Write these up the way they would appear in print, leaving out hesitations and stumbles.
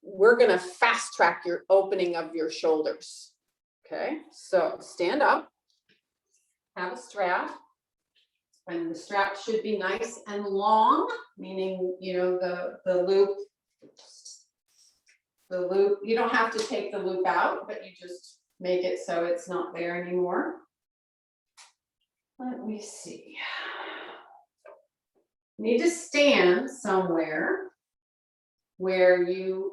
we're going to fast track your opening of your shoulders. Okay, so stand up, have a strap, and the strap should be nice and long, meaning, you know, the loop, you don't have to take the loop out, but you just make it so it's not there anymore. Let me see. You need to stand somewhere where you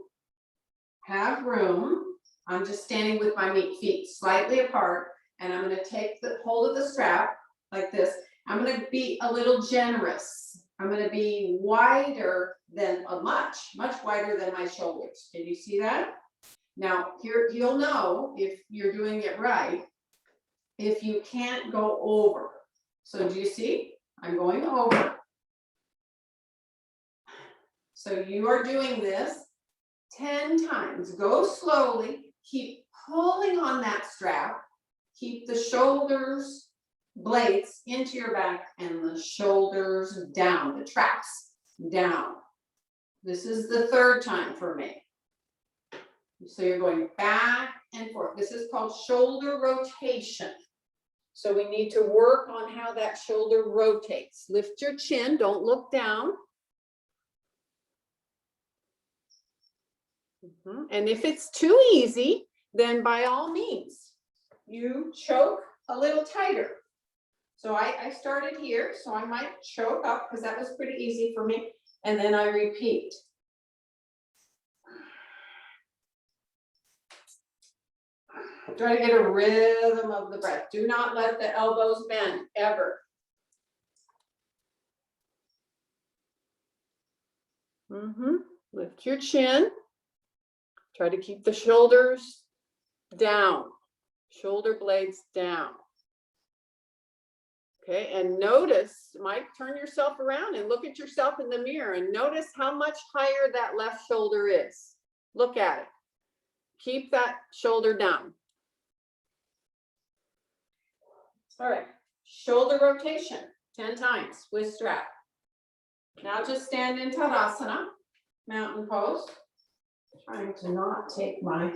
have room. I'm just standing with my feet slightly apart, and I'm going to take the hold of the strap like this. I'm going to be a little generous. I'm going to be wider than much wider than my shoulders. Can you see that? Now, here you'll know if you're doing it right, if you can't go over. So do you see? I'm going over. So you are doing this 10 times. Go slowly. Keep pulling on that strap. Keep the shoulders blades into your back and the shoulders down, the traps down. This is the 3rd time for me. So you're going back and forth. This is called shoulder rotation. So we need to work on how that shoulder rotates. Lift your chin, don't look down. And if it's too easy, then by all means, you choke a little tighter. So I started here, so I might choke up because that was pretty easy for me. And then I repeat. Try to get a rhythm of the breath. Do not let the elbows bend, ever. Lift your chin. Try to keep the shoulders down, shoulder blades down. Okay, and notice, Mike, turn yourself around and look at yourself in the mirror and notice how much higher that left shoulder is. Look at it. Keep that shoulder down. All right, shoulder rotation 10 times with strap. Now just stand in Tadasana, mountain pose. Trying to not take my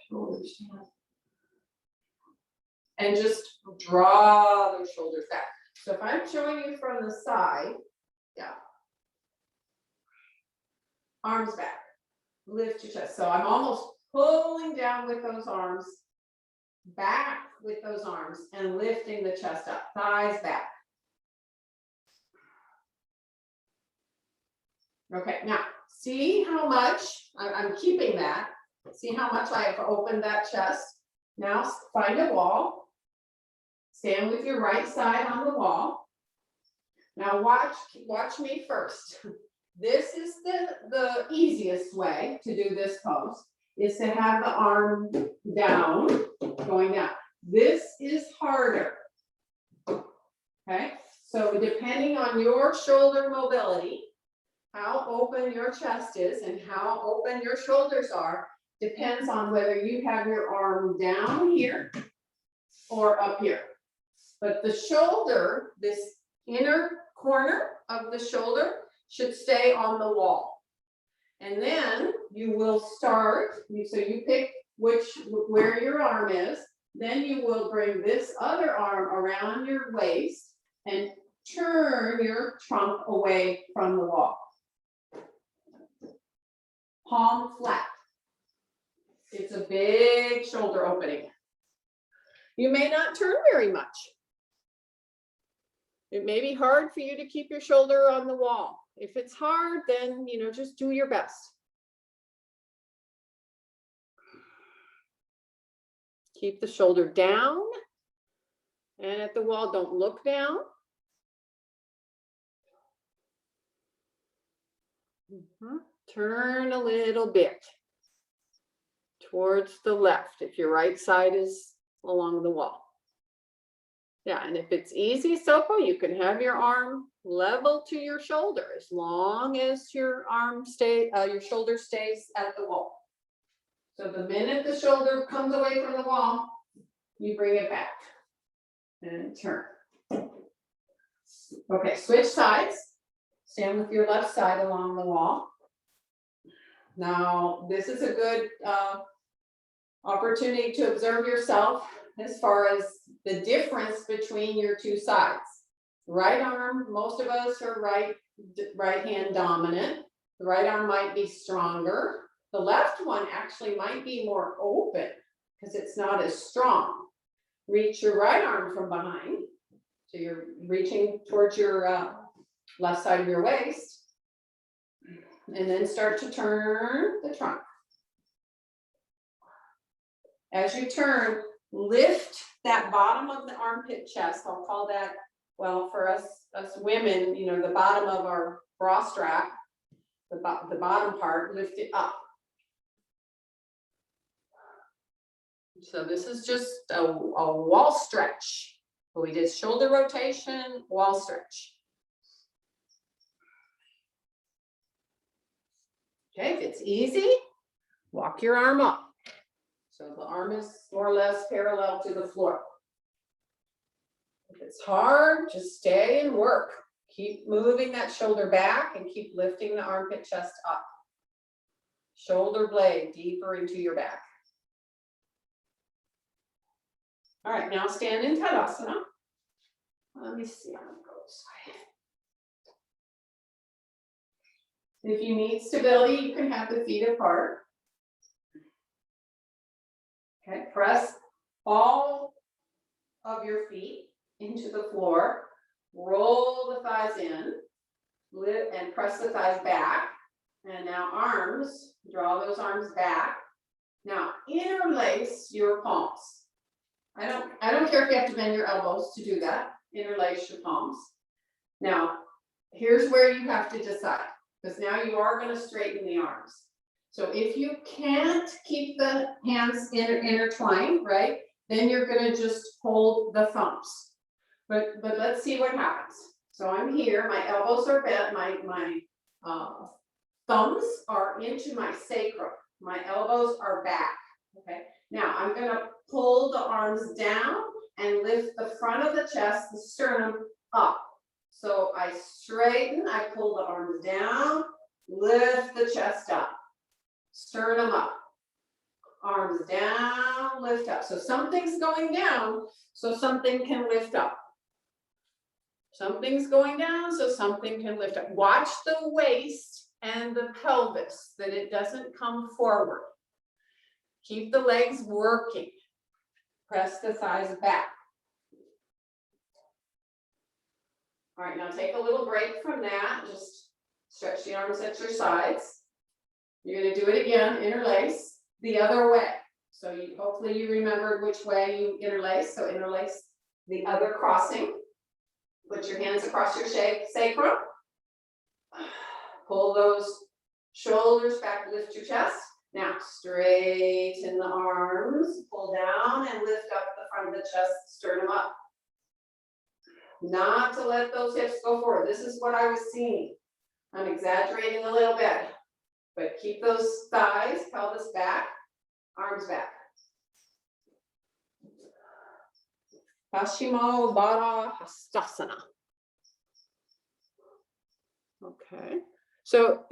shoulders down. And just draw those shoulders back. So if I'm showing you from the side, yeah. Arms back. Lift your chest. So I'm almost pulling down with those arms, back with those arms, and lifting the chest up. Thighs back. Okay, now see how much I'm keeping that. See how much I have opened that chest. Now find a wall. Stand with your right side on the wall. Now watch me first. This is the easiest way to do this pose, is to have the arm down, going down. This is harder. Okay, so depending on your shoulder mobility, how open your chest is and how open your shoulders are, depends on whether you have your arm down here or up here. But the shoulder, this inner corner of the shoulder, should stay on the wall. And then you will start, so you pick where your arm is, then you will bring this other arm around your waist and turn your trunk away from the wall. Palm flat. It's a big shoulder opening. You may not turn very much. It may be hard for you to keep your shoulder on the wall. If it's hard, then, just do your best. Keep the shoulder down, and at the wall, don't look down. Turn a little bit towards the left if your right side is along the wall. Yeah, and if it's easy, Soko, you can have your arm level to your shoulder as long as your shoulder stays at the wall. So the minute the shoulder comes away from the wall, you bring it back and turn. Okay, switch sides. Stand with your left side along the wall. Now, this is a good opportunity to observe yourself as far as the difference between your two sides. Right arm, most of us are right hand dominant. The right arm might be stronger. The left one actually might be more open because it's not as strong. Reach your right arm from behind. So you're reaching towards your left side of your waist. And then start to turn the trunk. As you turn, lift that bottom of the armpit chest. I'll call that, well, for us women, you know, the bottom of our bra strap, the bottom part, lift it up. So this is just a wall stretch. We did shoulder rotation, wall stretch. Okay, if it's easy, walk your arm up. So the arm is more or less parallel to the floor. If it's hard, just stay and work. Keep moving that shoulder back and keep lifting the armpit chest up. Shoulder blade deeper into your back. All right, now stand in Tadasana. Let me see how it goes. If you need stability, you can have the feet apart. Okay, press all of your feet into the floor. Roll the thighs in, lift and press the thighs back. And now arms, draw those arms back. Now interlace your palms. I don't care if you have to bend your elbows to do that. Interlace your palms. Now, here's where you have to decide, because now you are going to straighten the arms. So if you can't keep the hands intertwined, right, then you're going to just hold the thumbs. But let's see what happens. So I'm here, my elbows are bent, my thumbs are into my sacrum. My elbows are back. Okay. Now I'm going to pull the arms down and lift the front of the chest, the sternum up. So I straighten, I pull the arms down, lift the chest up, sternum up, arms down, lift up. So something's going down, so something can lift up. Something's going down, so something can lift up. Watch the waist and the pelvis, that it doesn't come forward. Keep the legs working. Press the thighs back. All right, now take a little break from that. Just stretch the arms at your sides. You're going to do it again, interlace the other way. So hopefully you remembered which way you interlace. So interlace the other crossing. Put your hands across your sacrum. Pull those shoulders back, lift your chest. Now straighten the arms, pull down and lift up the front of the chest, sternum up. Not to let those hips go forward. This is what I was seeing. I'm exaggerating a little bit, but keep those thighs, pelvis back, arms back. Arta Halasana. Okay, so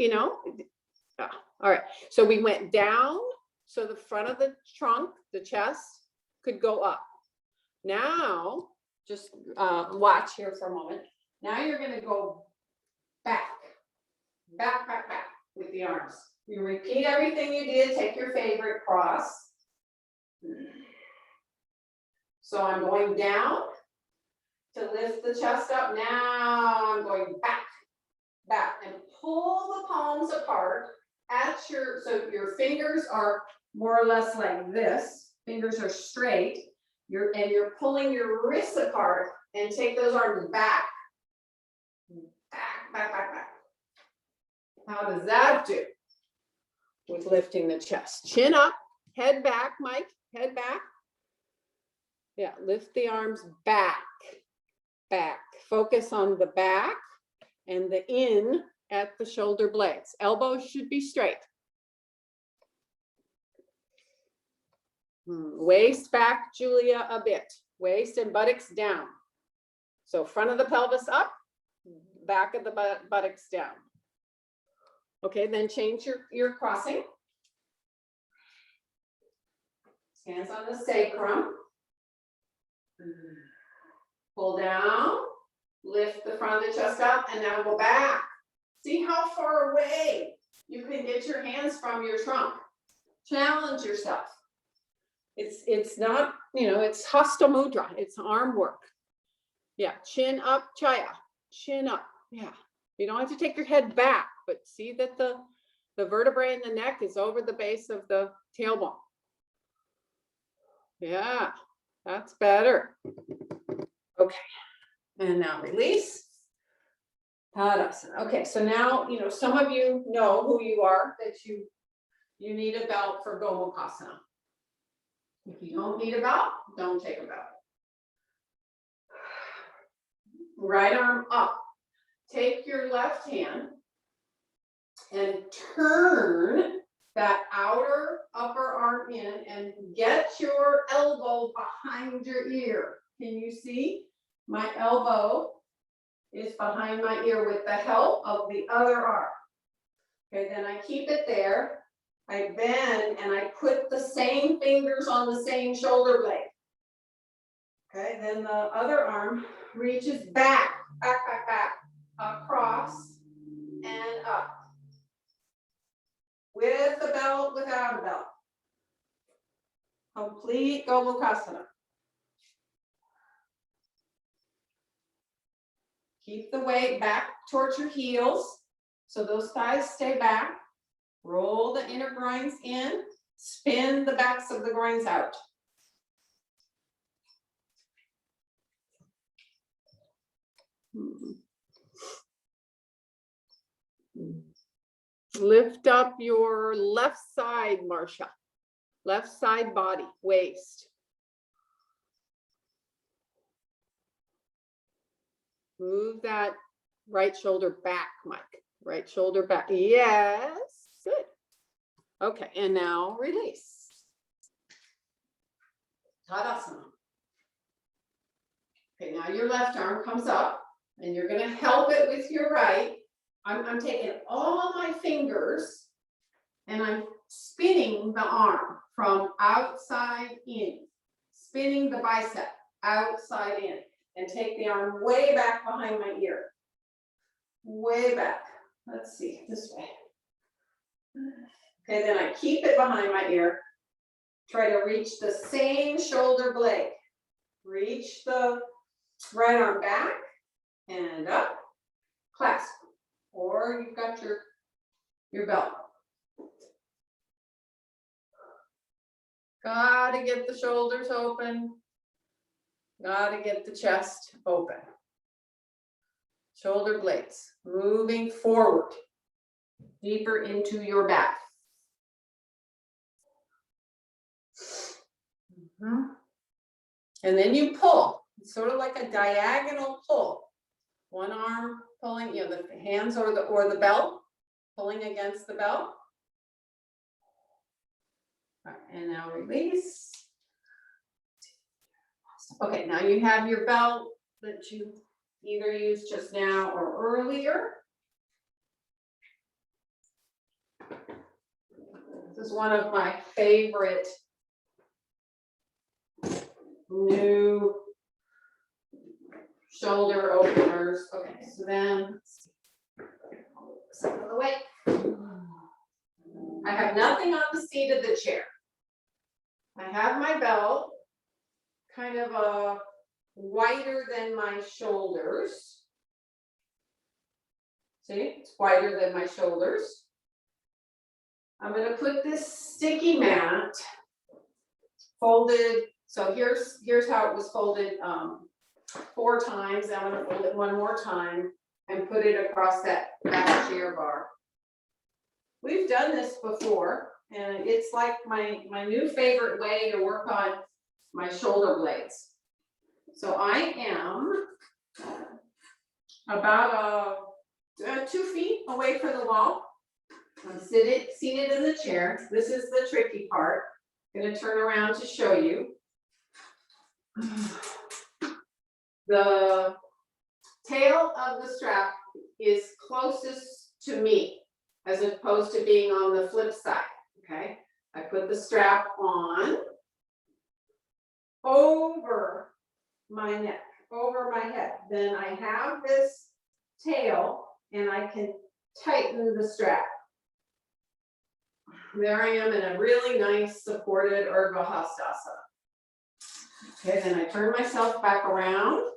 all right. So we went down, so the front of the trunk, the chest, could go up. Now, just watch here for a moment. Now you're going to go back with the arms. You repeat everything you did. Take your favorite cross. So I'm going down to lift the chest up. Now I'm going back, and pull the palms apart so your fingers are more or less like this. Fingers are straight. You're pulling your wrists apart and take those arms back. How does that do with lifting the chest? Chin up, head back, Mike, head back. Yeah, lift the arms back. Focus on the back and the in at the shoulder blades. Elbows should be straight. Waist back, Julia, a bit. Waist and buttocks down. So front of the pelvis up, back of the buttocks down. Okay, then change your crossing. Hands on the sacrum. Pull down, lift the front of the chest up, and now go back. See how far away you can get your hands from your trunk. Challenge yourself. It's not, it's Hasta Mudra. It's arm work. Yeah, chin up, Chaya. Chin up. Yeah. You don't have to take your head back, but see that the vertebrae in the neck is over the base of the tailbone. Yeah, that's better. Okay, and now release. Tadasana. Okay, so now, some of you know who you are, that you need a belt for Gomukhasana. If you don't need a belt, don't take a belt. Right arm up. Take your left hand and turn that outer upper arm in and get your elbow behind your ear. Can you see? My elbow is behind my ear with the help of the other arm. Okay, then I keep it there. I bend and I put the same fingers on the same shoulder blade. Okay, then the other arm reaches back, across and up. With a belt, without a belt. Complete Gomukhasana. Keep the weight back towards your heels, so those thighs stay back. Roll the inner groins in, spin the backs of the groins out. Lift up your left side, Marsha. Left side body, waist. Move that right shoulder back, Mike. Right shoulder back. Yes, good. Okay, and now release. Tadasana. Okay, now your left arm comes up, and you're going to help it with your right. I'm taking all my fingers, and I'm spinning the arm from outside in. Spinning the bicep outside in. And take the arm way back behind my ear. Way back. Let's see, this way. Okay, then I keep it behind my ear. Try to reach the same shoulder blade. Reach the right arm back and up. Clasp. Or you've got your belt. Gotta get the shoulders open. Gotta get the chest open. Shoulder blades moving forward, deeper into your back. And then you pull. It's sort of like a diagonal pull. One arm pulling, the hands or the belt, pulling against the belt. All right, and now release. Okay, now you have your belt that you either used just now or earlier. This is one of my favorite new shoulder openers. Okay, so then out of the way. I have nothing on the seat of the chair. I have my belt kind of wider than my shoulders. See, it's wider than my shoulders. I'm going to put this sticky mat folded. So here's how it was folded 4 times. I'm going to fold it one more time and put it across that chair bar. We've done this before, and it's like my new favorite way to work on my shoulder blades. So I am about 2 feet away from the wall. I'm seated in the chair. This is the tricky part. I'm going to turn around to show you. The tail of the strap is closest to me, as opposed to being on the flip side, okay? I put the strap on over my neck, over my head. Then I have this tail and I can tighten the strap. There I am in a really nice supported Arta Halasana. Okay, then I turn myself back around.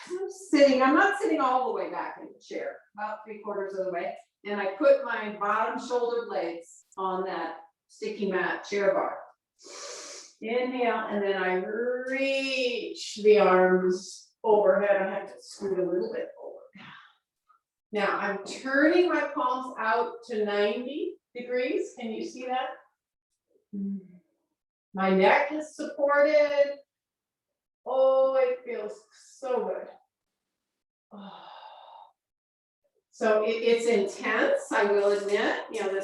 I'm not sitting all the way back in the chair, about 3/4 of the way. And I put my bottom shoulder blades on that sticky mat chair bar. Inhale, and then I reach the arms overhead. I have to scoot a little bit forward. Now I'm turning my palms out to 90 degrees. Can you see that? My neck is supported. Oh, it feels so good. Oh. So it's intense, I will admit. You know,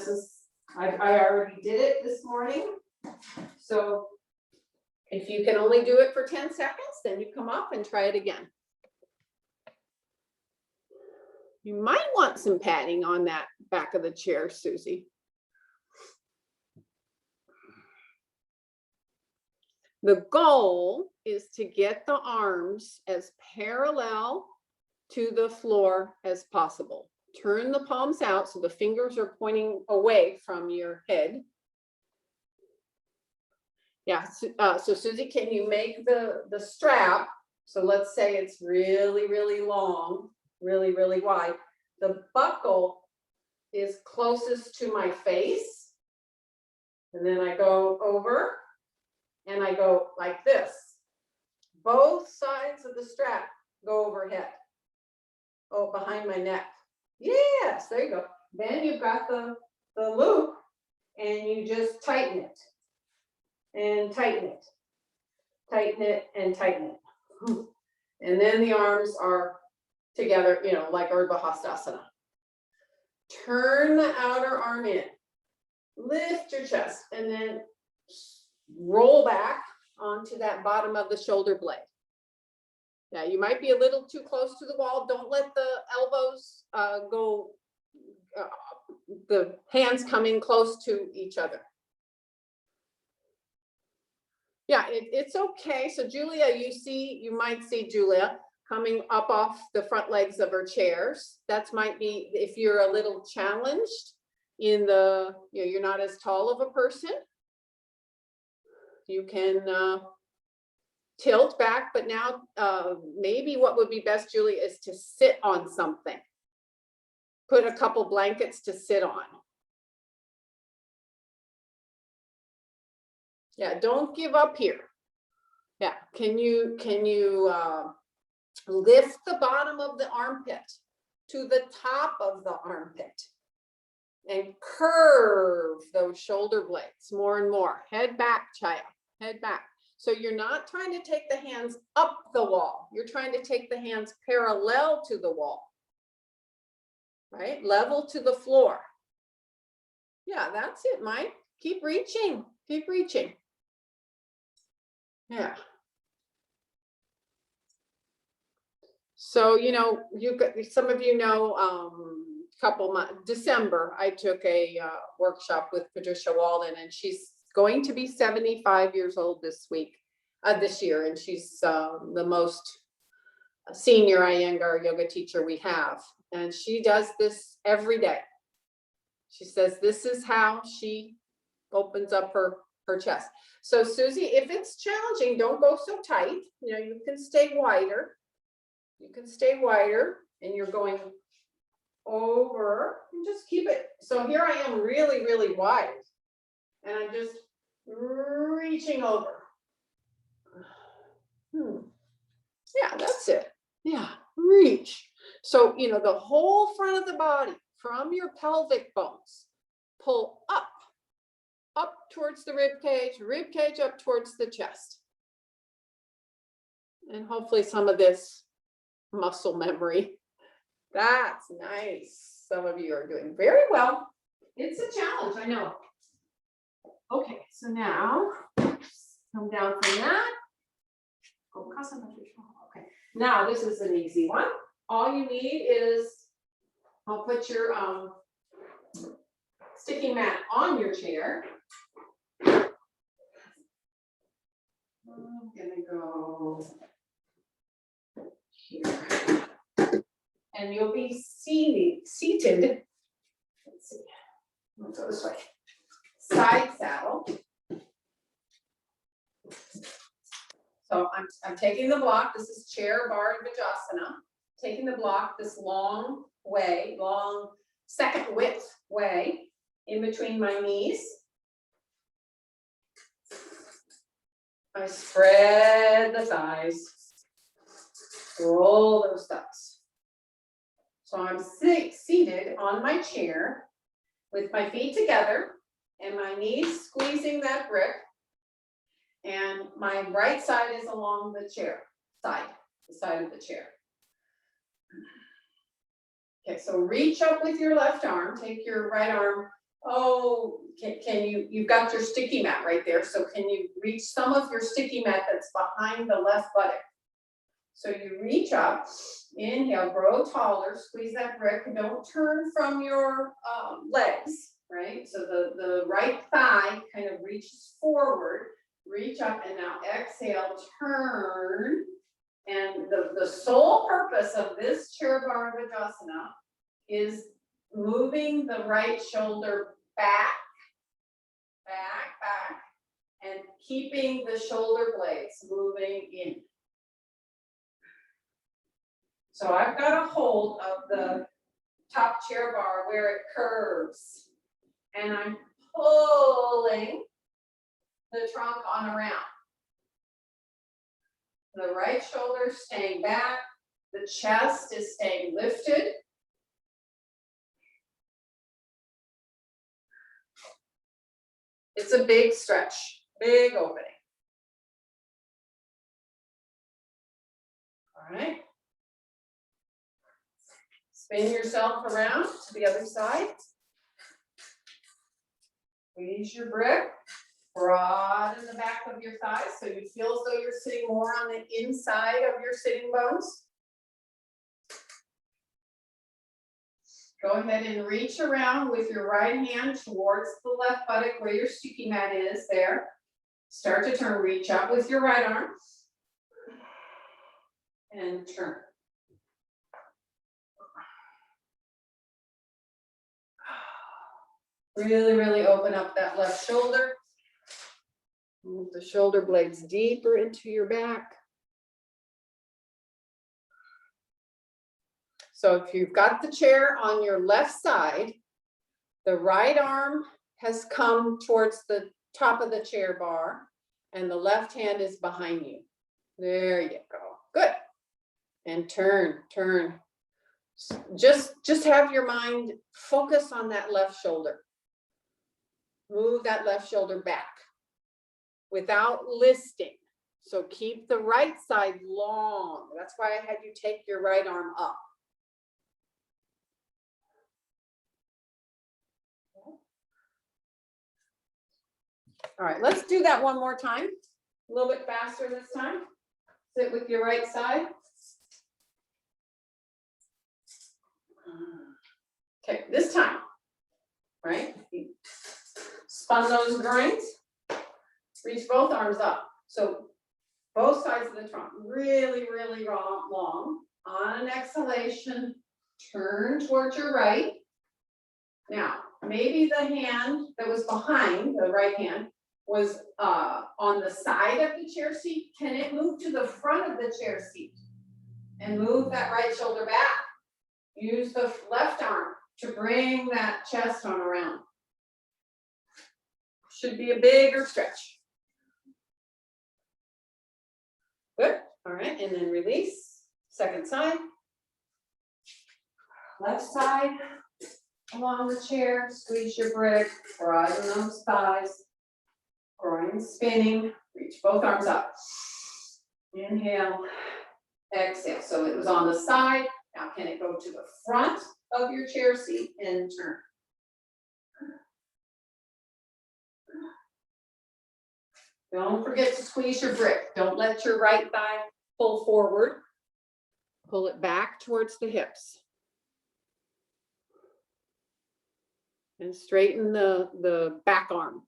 I already did it this morning. So if you can only do it for 10 seconds, then you come up and try it again. You might want some padding on that back of the chair, Susie. The goal is to get the arms as parallel to the floor as possible. Turn the palms out so the fingers are pointing away from your head. Yeah, so Susie, can you make the strap? So let's say it's really, really long, really, really wide. The buckle is closest to my face. And then I go over and I go like this. Both sides of the strap go overhead. Oh, behind my neck. Yes, there you go. Then you've got the loop and you just tighten it. And tighten it, tighten it, and tighten it. And then the arms are together, you know, like Arta Halasana. Turn the outer arm in, lift your chest, and then roll back onto that bottom of the shoulder blade. Yeah, you might be a little too close to the wall. Don't let the elbows go, the hands come in close to each other. Yeah, it's okay. So Julia, you might see Julia coming up off the front legs of her chairs. That might be if you're a little challenged in the, you know, you're not as tall of a person. You can tilt back, but now maybe what would be best, Julia, is to sit on something. Put a couple blankets to sit on. Yeah, don't give up here. Yeah, can you lift the bottom of the armpit to the top of the armpit and curve those shoulder blades more and more. Head back, Chaya, head back. So you're not trying to take the hands up the wall. You're trying to take the hands parallel to the wall, right? Level to the floor. Yeah, that's it, Mike. Keep reaching, keep reaching. Yeah. So, you know, some of you know, couple months, December, I took a workshop with Patricia Walden, and she's going to be 75 years old this year, and she's the most senior Iyengar yoga teacher we have, and she does this every day. She says this is how she opens up her chest. So Susie, if it's challenging, don't go so tight. You know, you can stay wider. You can stay wider, and you're going over, and just keep it. So here I am really, really wide, and I'm just reaching over. Yeah, that's it. Yeah, reach. So, you know, the whole front of the body from your pelvic bones, pull up towards the rib cage up towards the chest. And hopefully some of this muscle memory. That's nice. Some of you are doing very well. It's a challenge, I know. Okay, so now come down from that. Okay, Now, this is an easy one. All you need is, I'll put your sticky mat on your chair. I'm gonna go here. And you'll be seated. Let's see. Let's go this way. Side saddle. So I'm taking the block. This is chair bar Vajasana. Taking the block this long way, long second width way in between my knees. I spread the thighs. Roll those thighs. So I'm seated on my chair with my feet together and my knees squeezing that brick. And my right side is along the chair side, the side of the chair. Okay, so reach up with your left arm, take your right arm. Oh, can you've got your sticky mat right there. So can you reach some of your sticky mat that's behind the left buttock? So you reach up, inhale, grow taller, squeeze that brick. Don't turn from your legs, right? So the right thigh kind of reaches forward. Reach up and now exhale, turn. And the sole purpose of this chair bar Vajasana is moving the right shoulder back, and keeping the shoulder blades moving in. So I've got a hold of the top chair bar where it curves, and I'm pulling the trunk on around. The right shoulder staying back, the chest is staying lifted. It's a big stretch, big opening. All right. Spin yourself around to the other side. Squeeze your brick. Broaden the back of your thighs so you feel as though you're sitting more on the inside of your sitting bones. Go ahead and reach around with your right hand towards the left buttock where your sticky mat is there. Start to turn, reach up with your right arm and turn. Really, really open up that left shoulder. Move the shoulder blades deeper into your back. So if you've got the chair on your left side, the right arm has come towards the top of the chair bar and the left hand is behind you. There you go. Good. And turn. Just have your mind focus on that left shoulder. Move that left shoulder back without listing. So keep the right side long. That's why I had you take your right arm up. All right, let's do that one more time. A little bit faster this time. Sit with your right side. Okay, this time, right? Spun those groins. Reach both arms up. So both sides of the trunk, really, really long. On an exhalation, turn towards your right. Now, maybe the hand that was behind, the right hand, was on the side of the chair seat. Can it move to the front of the chair seat? And move that right shoulder back. Use the left arm to bring that chest on around. Should be a bigger stretch. Good. All right, and then release. Second side. Left side along the chair. Squeeze your brick. Broaden those thighs. Groin spinning. Reach both arms up. Inhale. Exhale. So it was on the side. Now can it go to the front of your chair seat and turn? Don't forget to squeeze your brick. Don't let your right thigh pull forward. Pull it back towards the hips. And straighten the back arm.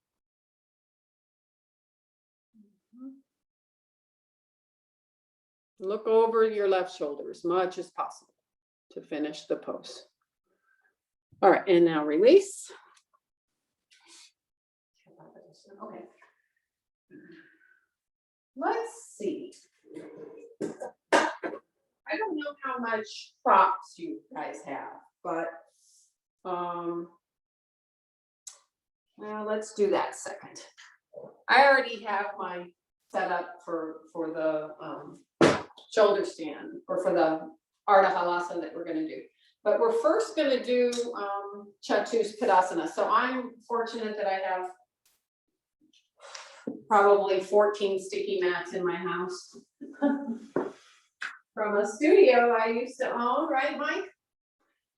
Look over your left shoulder as much as possible to finish the pose. All right, and now release. Okay. Let's see. I don't know how much props you guys have, but well, let's do that second. I already have my setup for the shoulder stand, or for the Arta Halasana that we're going to do. But we're first going to do Tadasana. So I'm fortunate that I have probably 14 sticky mats in my house from a studio I used to own, right, Mike?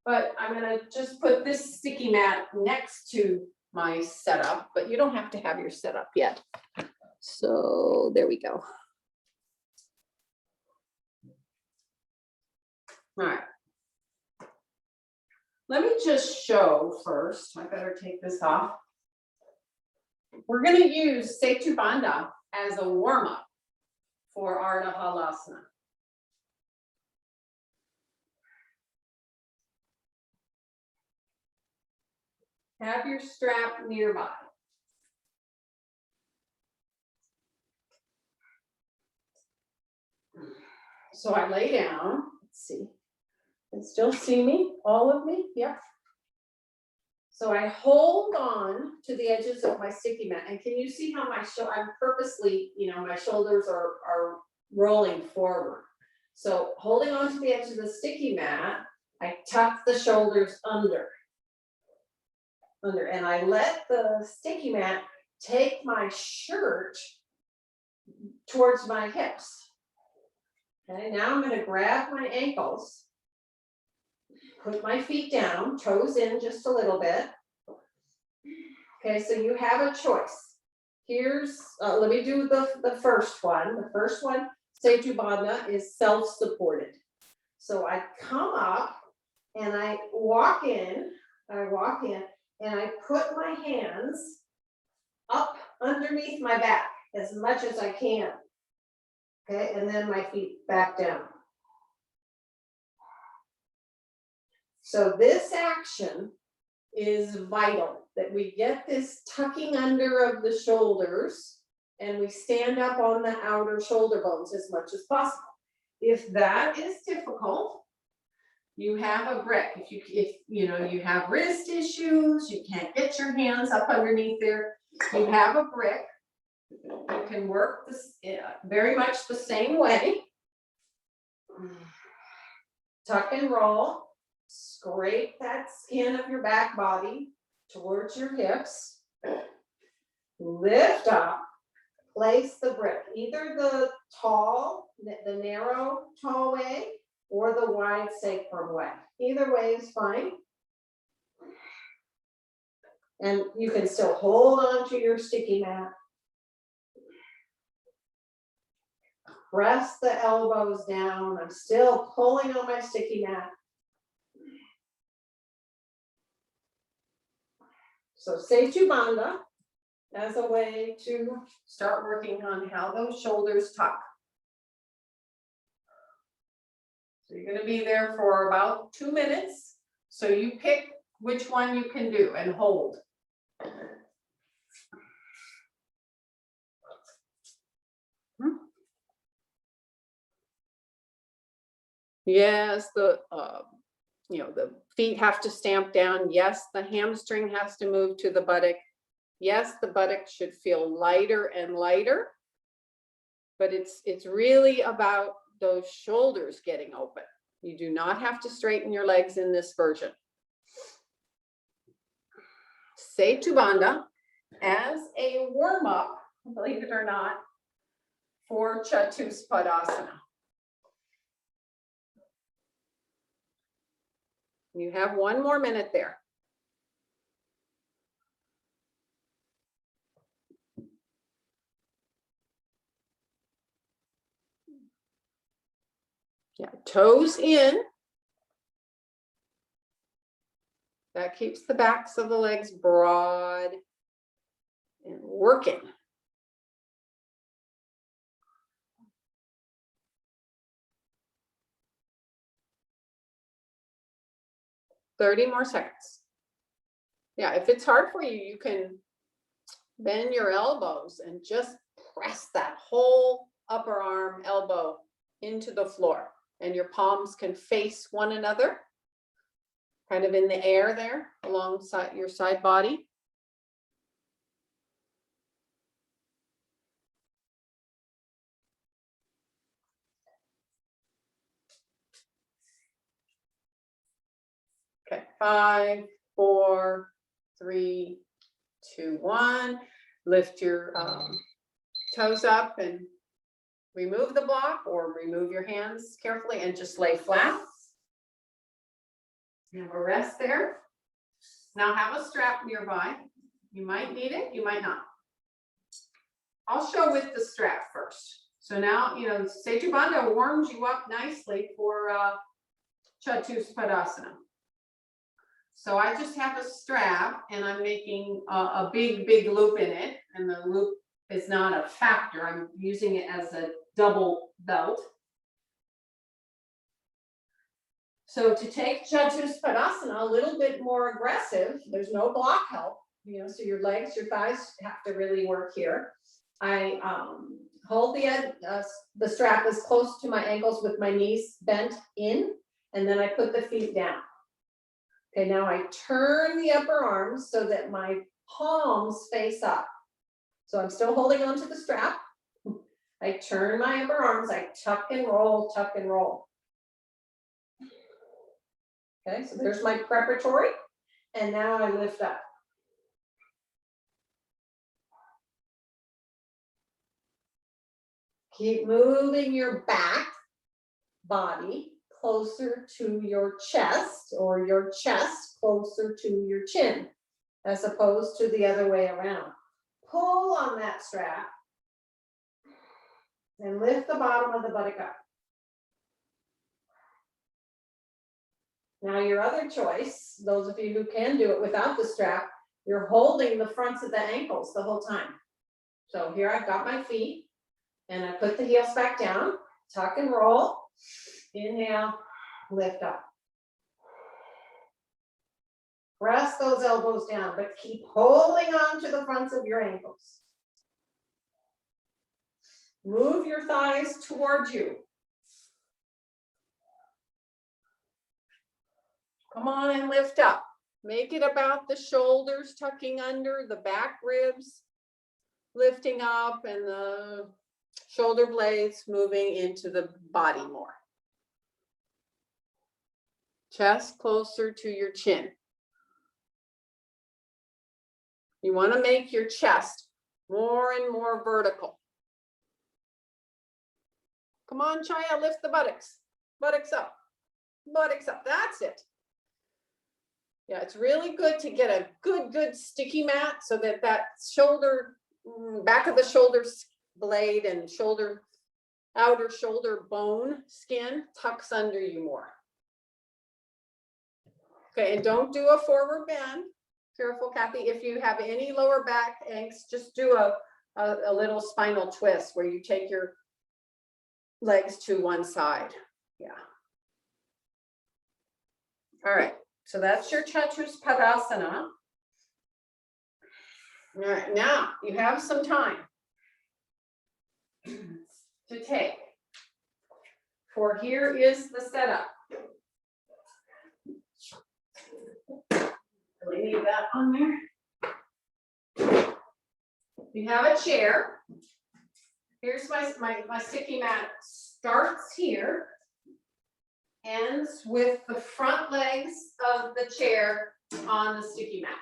But I'm going to just put this sticky mat next to my setup, but you don't have to have your setup yet. So there we go. All right. Let me just show first. I better take this off. We're going to use Setu Bandha as a warm-up for Arta Halasana. Have your strap nearby. So I lay down. Let's see. You can still see me? All of me? Yep. So I hold on to the edges of my sticky mat. And can you see how I'm purposely, my shoulders are rolling forward. So holding on to the edge of the sticky mat, I tuck the shoulders under, and I let the sticky mat take my shirt towards my hips. Okay, now I'm going to grab my ankles, put my feet down, toes in just a little bit. Okay, so you have a choice. Here's, let me do the first one. The first one, Setu Bandha, is self-supported. So I come up and I walk in, and I put my hands up underneath my back as much as I can. Okay, and then my feet back down. So this action is vital, that we get this tucking under of the shoulders and we stand up on the outer shoulder bones as much as possible. If that is difficult, you have a brick. If you have wrist issues, you can't get your hands up underneath there, you have a brick. You can work this very much the same way. Tuck and roll. Scrape that skin of your back body towards your hips. Lift up. Place the brick. Either the narrow, tall way, or the wide sacrum way. Either way is fine. And you can still hold on to your sticky mat. Press the elbows down. I'm still pulling on my sticky mat. So Setu Bandha as a way to start working on how those shoulders tuck. So you're going to be there for about 2 minutes. So you pick which one you can do and hold. Yes, the feet have to stamp down. Yes, the hamstring has to move to the buttock. Yes, the buttock should feel lighter and lighter, but it's really about those shoulders getting open. You do not have to straighten your legs in this version. Setu Bandha as a warm-up, believe it or not, for Chatuspadasana. You have 1 more minute there. Yeah, toes in. That keeps the backs of the legs broad and working. Thirty more seconds. Yeah, if it's hard for you, you can bend your elbows and just press that whole upper arm, elbow into the floor, and your palms can face one another, kind of in the air there alongside your side body. Okay, 5, 4, 3, 2, 1. Lift your toes up and remove the block, or remove your hands carefully and just lay flat. Have a rest there. Now have a strap nearby. You might need it, you might not. I'll show with the strap first. So now, you know, Setu Bandha warms you up nicely for Tadasana. So I just have a strap and I'm making a big loop in it, and the loop is not a factor. I'm using it as a double belt. So to take Tadasana a little bit more aggressive, there's no block help, you know, so your legs, your thighs have to really work here. I hold the strap as close to my ankles with my knees bent in, and then I put the feet down. Okay, now I turn the upper arms so that my palms face up. So I'm still holding onto the strap. I turn my upper arms, I tuck and roll, tuck and roll. Okay, so there's my preparatory, and now I lift up. Keep moving your back body closer to your chest, or your chest closer to your chin, as opposed to the other way around. Pull on that strap and lift the bottom of the buttock up. Now your other choice, those of you who can do it without the strap, you're holding the fronts of the ankles the whole time. So here I've got my feet, and I put the heels back down, tuck and roll, inhale, lift up. Press those elbows down, but keep holding on to the fronts of your ankles. Move your thighs towards you. Come on and lift up. Make it about the shoulders tucking under, the back ribs lifting up, and the shoulder blades moving into the body more. Chest closer to your chin. You want to make your chest more and more vertical. Come on, Chaya, lift the buttocks. Buttocks up. Buttocks up. That's it. Yeah, it's really good to get a good sticky mat so that that shoulder, back of the shoulder blade and outer shoulder bone skin tucks under you more. Okay, and don't do a forward bend. Careful, Kathy. If you have any lower back angst, just do a little spinal twist where you take your legs to one side. Yeah. All right. So that's your Padasana. All right, now you have some time to take. For here is the setup. Really need that on there. You have a chair. Here's my sticky mat. Starts here. Ends with the front legs of the chair on the sticky mat.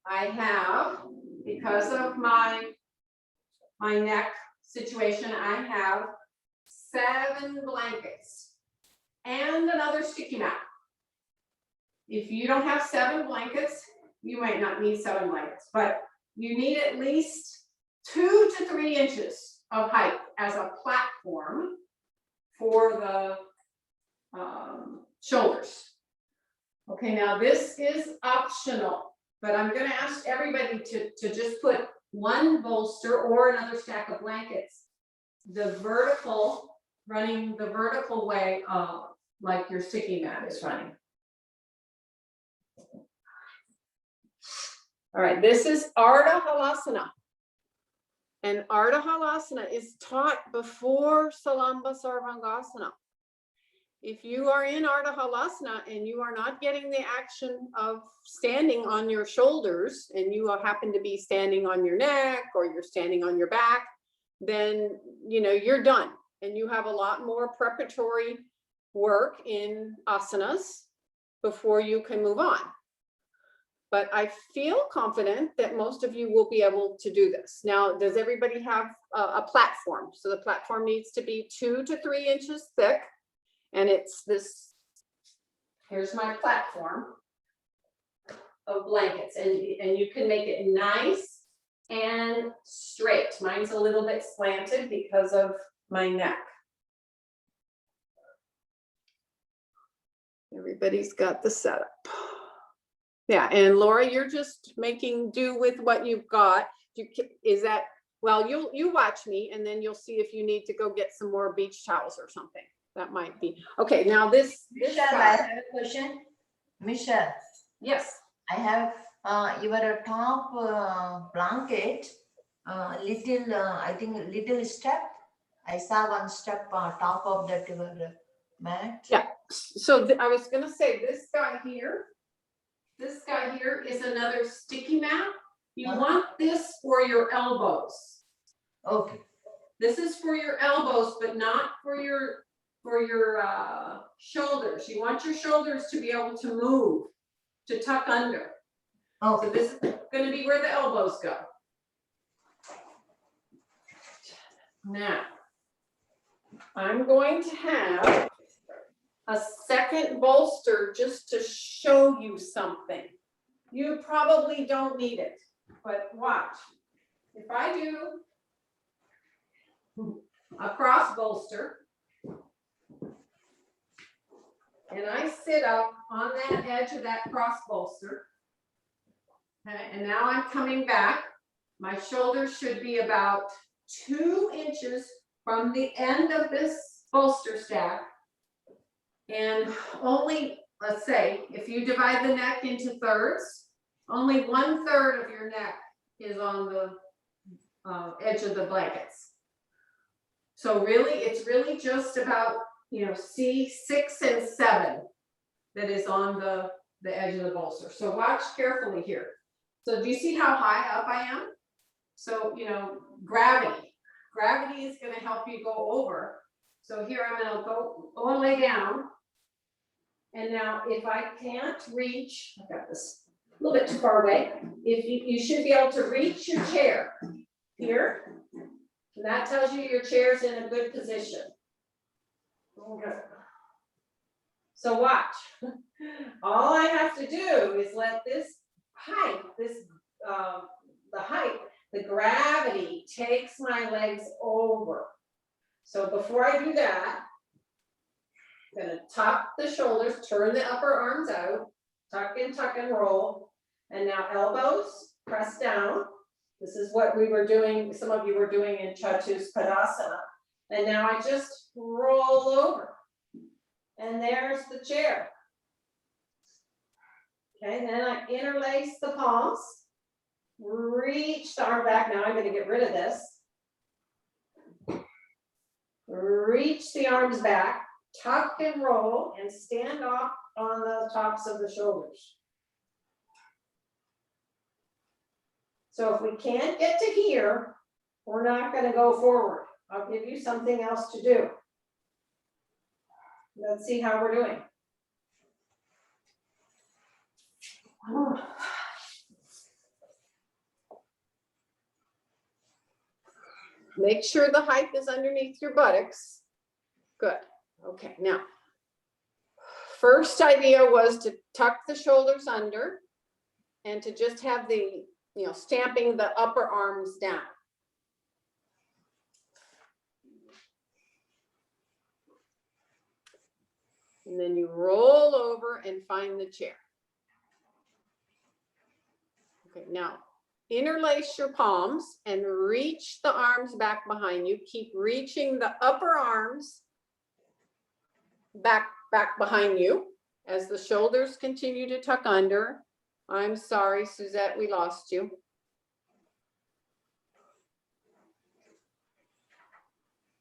I have, because of my neck situation, I have 7 blankets and another sticky mat. If you don't have 7 blankets, you might not need 7 blankets, but you need at least 2 to 3 inches of height as a platform for the shoulders. Okay, now this is optional, but I'm gonna ask everybody to just put one bolster or another stack of blankets, running the vertical way, like your sticky mat is running. All right, this is Arta Halasana. And Arta Halasana is taught before Sarvangasana. If you are in Arta Halasana and you are not getting the action of standing on your shoulders, and you happen to be standing on your neck or you're standing on your back, then you're done. And you have a lot more preparatory work in asanas before you can move on. But I feel confident that most of you will be able to do this. Now, does everybody have a platform? So the platform needs to be 2 to 3 inches thick. And it's this, here's my platform of blankets. And you can make it nice and straight. Mine's a little bit slanted because of my neck. Everybody's got the setup. Yeah, and Laura, you're just making do with what you've got. Is that, well, you watch me and then you'll see if you need to go get some more beach towels or something. That might be. Okay, now this Michelle, I have a question. Michelle. Yes. I have your top blanket, I think little step. I saw one step top of that your mat. Yeah, so I was gonna say this guy here is another sticky mat. You want this for your elbows. Okay. This is for your elbows, but not for your shoulders. You want your shoulders to be able to move, to tuck under. Okay. So this is going to be where the elbows go. Now, I'm going to have a second bolster just to show you something. You probably don't need it, but watch. If I do a cross bolster, and I sit up on that edge of that cross bolster, okay, and now I'm coming back. My shoulders should be about 2 inches from the end of this bolster stack. And only, let's say, if you divide the neck into thirds, only 1/3 of your neck is on the edge of the blankets. So really, it's really just about, C6 and 7 that is on the edge of the bolster. So watch carefully here. So do you see how high up I am? So, gravity is going to help you go over. So here I'm going to go all the way down. And now if I can't reach, I've got this a little bit too far away. If you should be able to reach your chair here. And that tells you your chair's in a good position. Okay. So watch. All I have to do is let this height, the gravity takes my legs over. So before I do that, I'm going to tuck the shoulders, turn the upper arms out, tuck and roll. And now elbows, press down. This is what we were doing, some of you were doing in Tadasana. And now I just roll over. And there's the chair. Okay, then I interlace the palms, reach the arm back. Now I'm going to get rid of this. Reach the arms back, tuck and roll, and stand off on the tops of the shoulders. So if we can't get to here, we're not going to go forward. I'll give you something else to do. Let's see how we're doing. Make sure the height is underneath your buttocks. Good. Okay, now, first idea was to tuck the shoulders under and to just have the, stamping the upper arms down. And then you roll over and find the chair. Okay, now interlace your palms and reach the arms back behind you. Keep reaching the upper arms back behind you as the shoulders continue to tuck under. I'm sorry, Suzette, we lost you.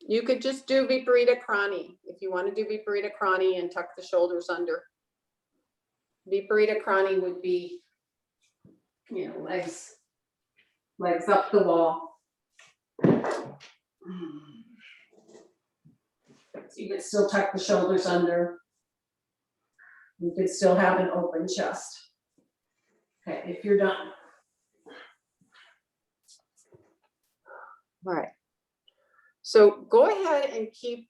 You could just do Viparita Krani if you want to do Viparita Krani and tuck the shoulders under. Viparita Krani would be, you know, legs up the wall. So you could still tuck the shoulders under. You could still have an open chest. Okay, if you're done. All right. So go ahead and keep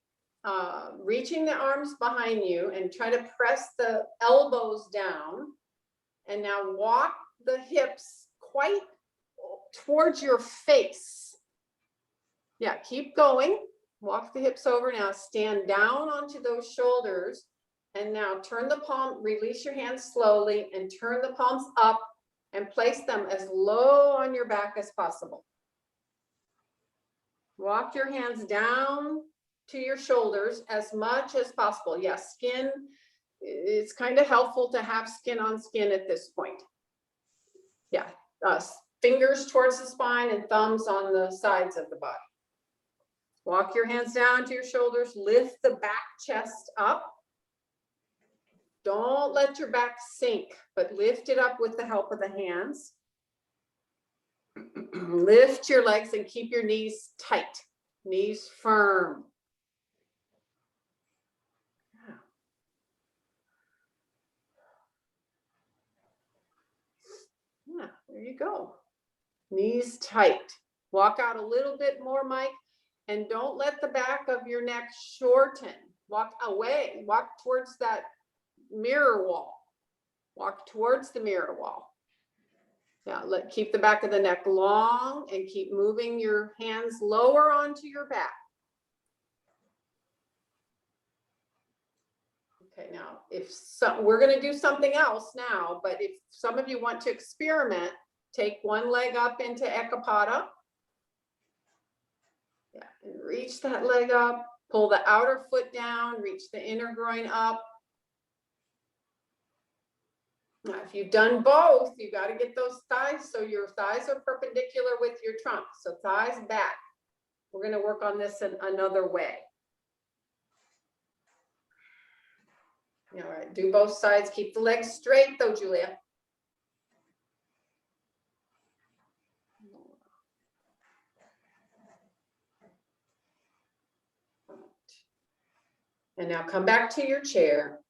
reaching the arms behind you and try to press the elbows down. And now walk the hips quite towards your face. Yeah, keep going. Walk the hips over. Now stand down onto those shoulders. And now turn the palm, release your hands slowly and turn the palms up and place them as low on your back as possible. Walk your hands down to your shoulders as much as possible. Yes, skin, it's kind of helpful to have skin on skin at this point. Yeah, fingers towards the spine and thumbs on the sides of the body. Walk your hands down to your shoulders, lift the back chest up. Don't let your back sink, but lift it up with the help of the hands. Lift your legs and keep your knees tight, knees firm. Yeah, there you go. Knees tight. Walk out a little bit more, Mike, and don't let the back of your neck shorten. Walk away, walk towards that mirror wall. Walk towards the mirror wall. Yeah, keep the back of the neck long and keep moving your hands lower onto your back. Okay, now we're going to do something else now, but if some of you want to experiment, take one leg up into Ekapada. Yeah, and reach that leg up, pull the outer foot down, reach the inner groin up. Now, if you've done both, you got to get those thighs so your thighs are perpendicular with your trunk. So thighs back. We're going to work on this in another way. All right, do both sides. Keep the legs straight though, Julia. And now come back to your chair.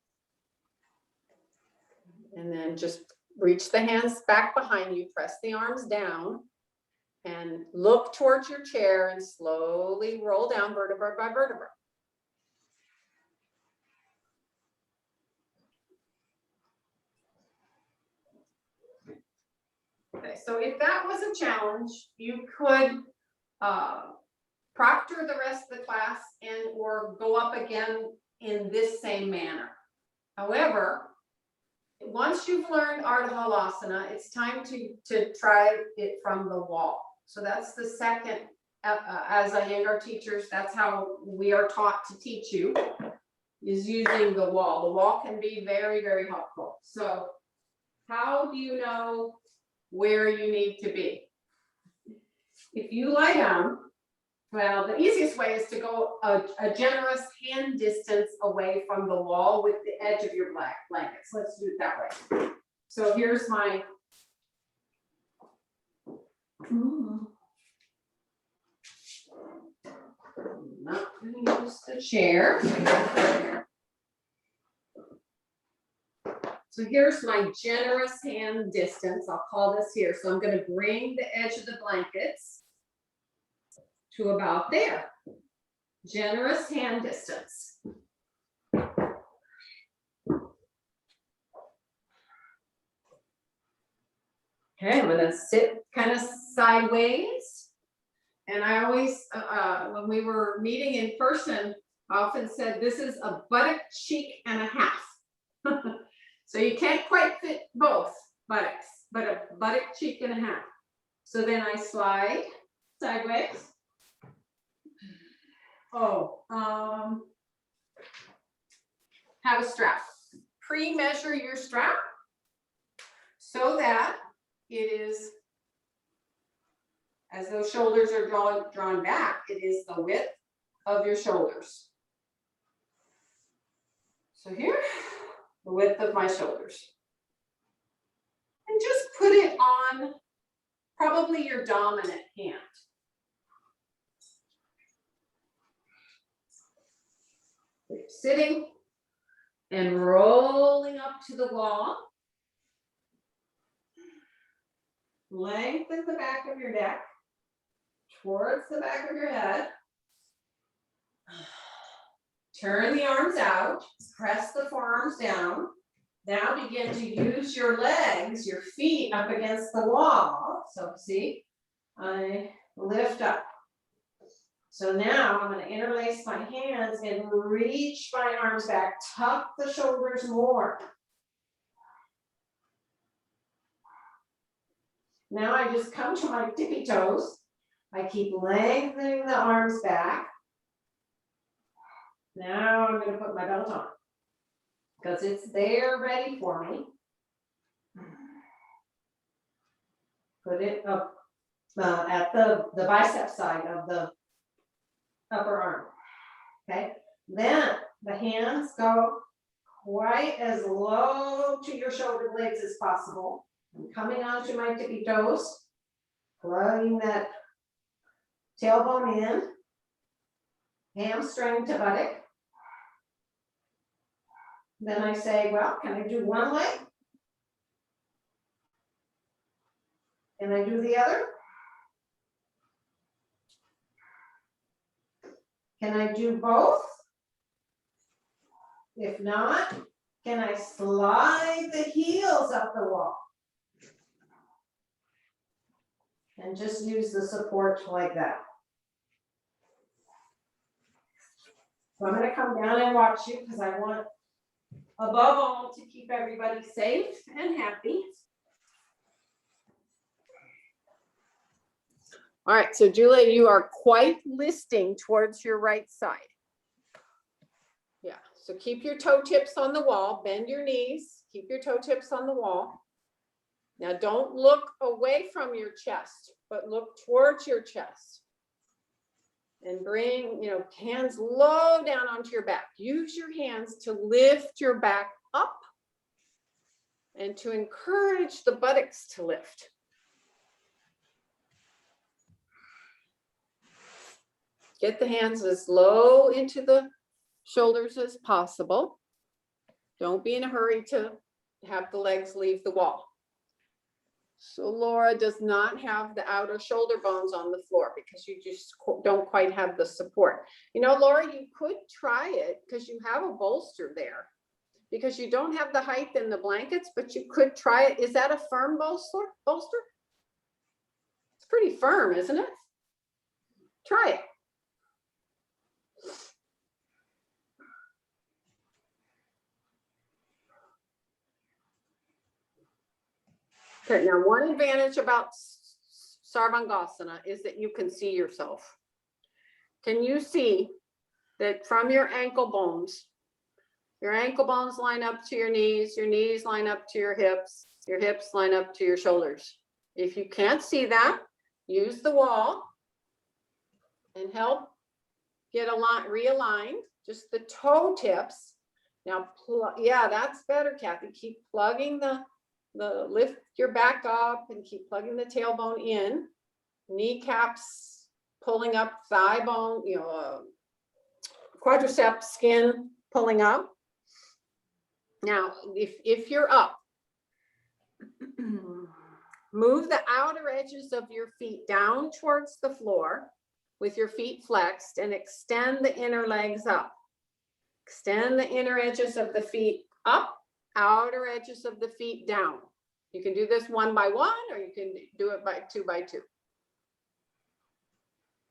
And then just reach the hands back behind you, press the arms down, and look towards your chair and slowly roll down vertebra by vertebra. Okay, so if that was a challenge, you could proctor the rest of the class and or go up again in this same manner. However, once you've learned Arta Halasana, it's time to try it from the wall. So that's the second, as Iyengar teachers, that's how we are taught to teach you, is using the wall. The wall can be very, very helpful. So how do you know where you need to be? If you lie down, well, the easiest way is to go a generous hand distance away from the wall with the edge of your blankets. Let's do it that way. So here's my, not going to use the chair. So here's my generous hand distance. I'll call this here. So I'm going to bring the edge of the blankets to about there. Generous hand distance. Okay, I'm gonna sit kind of sideways. And I always, when we were meeting in person, often said this is a buttock cheek and a half. So you can't quite fit both buttocks, but a buttock cheek and a half. So then I slide sideways. Oh, have a strap. Pre-measure your strap so that it is, as those shoulders are drawn back, it is the width of your shoulders. So here, the width of my shoulders. And just put it on probably your dominant hand. Sitting and rolling up to the wall. Lengthen the back of your neck towards the back of your head. Turn the arms out, press the forearms down. Now begin to use your legs, your feet up against the wall. So see, I lift up. So now I'm going to interlace my hands and reach my arms back, tuck the shoulders more. Now I just come to my tippy toes. I keep lengthening the arms back. Now I'm going to put my belt on because it's there ready for me. Put it up at the bicep side of the upper arm. Okay, then the hands go quite as low to your shoulder blades as possible. I'm coming onto my tippy toes, plugging that tailbone in, hamstring to buttock. Then I say, well, can I do one leg? Can I do the other? Can I do both? If not, can I slide the heels up the wall? And just use the support like that. So I'm going to come down and watch you because I want, above all, to keep everybody safe and happy. All right, so Julia, you are quite listing towards your right side. Yeah, so keep your toe tips on the wall, bend your knees, keep your toe tips on the wall. Now don't look away from your chest, but look towards your chest. And bring, hands low down onto your back. Use your hands to lift your back up and to encourage the buttocks to lift. Get the hands as low into the shoulders as possible. Don't be in a hurry to have the legs leave the wall. So Laura does not have the outer shoulder bones on the floor because you just don't quite have the support. Laura, you could try it because you have a bolster there because you don't have the height in the blankets, but you could try it. Is that a firm bolster? It's pretty firm, isn't it? Try it. Okay, now one advantage about Sarvangasana is that you can see yourself. Can you see that from your ankle bones line up to your knees line up to your hips line up to your shoulders? If you can't see that, use the wall and help get realigned, just the toe tips. Now, yeah, that's better, Kathy. Keep plugging the lift your back up and keep plugging the tailbone in, kneecaps pulling up, thigh bone, quadriceps skin pulling up. Now, if you're up, move the outer edges of your feet down towards the floor with your feet flexed and extend the inner legs up. Extend the inner edges of the feet up, outer edges of the feet down. You can do this one by one, or you can do it by two by two.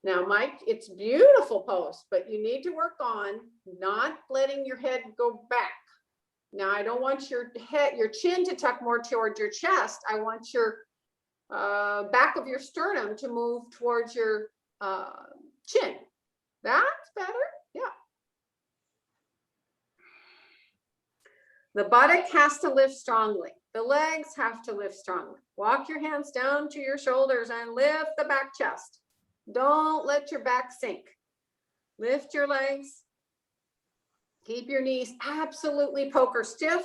Now, Mike, it's beautiful pose, but you need to work on not letting your head go back. Now, I don't want your head, your chin to tuck more towards your chest. I want your back of your sternum to move towards your chin. That's better. Yeah. The buttock has to lift strongly. The legs have to lift strongly. Walk your hands down to your shoulders and lift the back chest. Don't let your back sink. Lift your legs. Keep your knees absolutely poker stiff.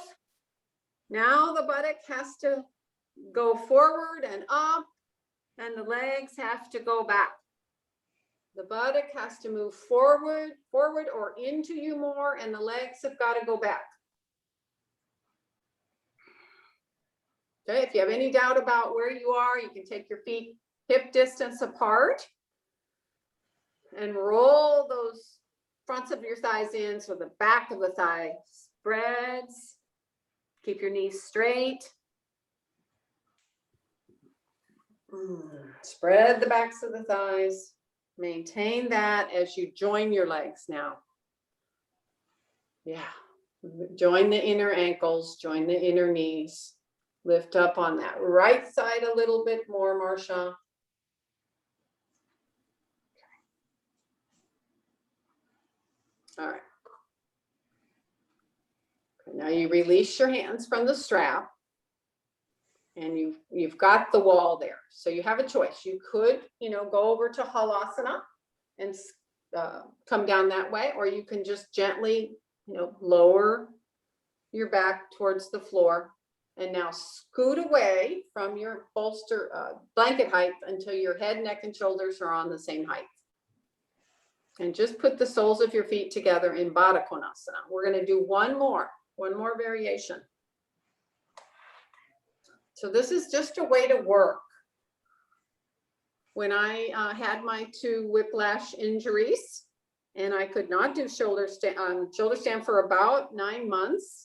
Now the buttock has to go forward and up, and the legs have to go back. The buttock has to move forward or into you more, and the legs have got to go back. Okay, if you have any doubt about where you are, you can take your feet hip distance apart and roll those fronts of your thighs in so the back of the thigh spreads. Keep your knees straight. Spread the backs of the thighs. Maintain that as you join your legs now. Yeah. Join the inner ankles, join the inner knees. Lift up on that right side a little bit more, Marsha. All right. Okay, now you release your hands from the strap, and you've got the wall there. So you have a choice. You could, go over to Halasana and come down that way, or you can just gently, lower your back towards the floor. And now scoot away from your bolster blanket height until your head, neck, and shoulders are on the same height. And just put the soles of your feet together in Baddha Konasana. We're going to do one more variation. So this is just a way to work. When I had my 2 whiplash injuries, and I could not do shoulder stand for about 9 months.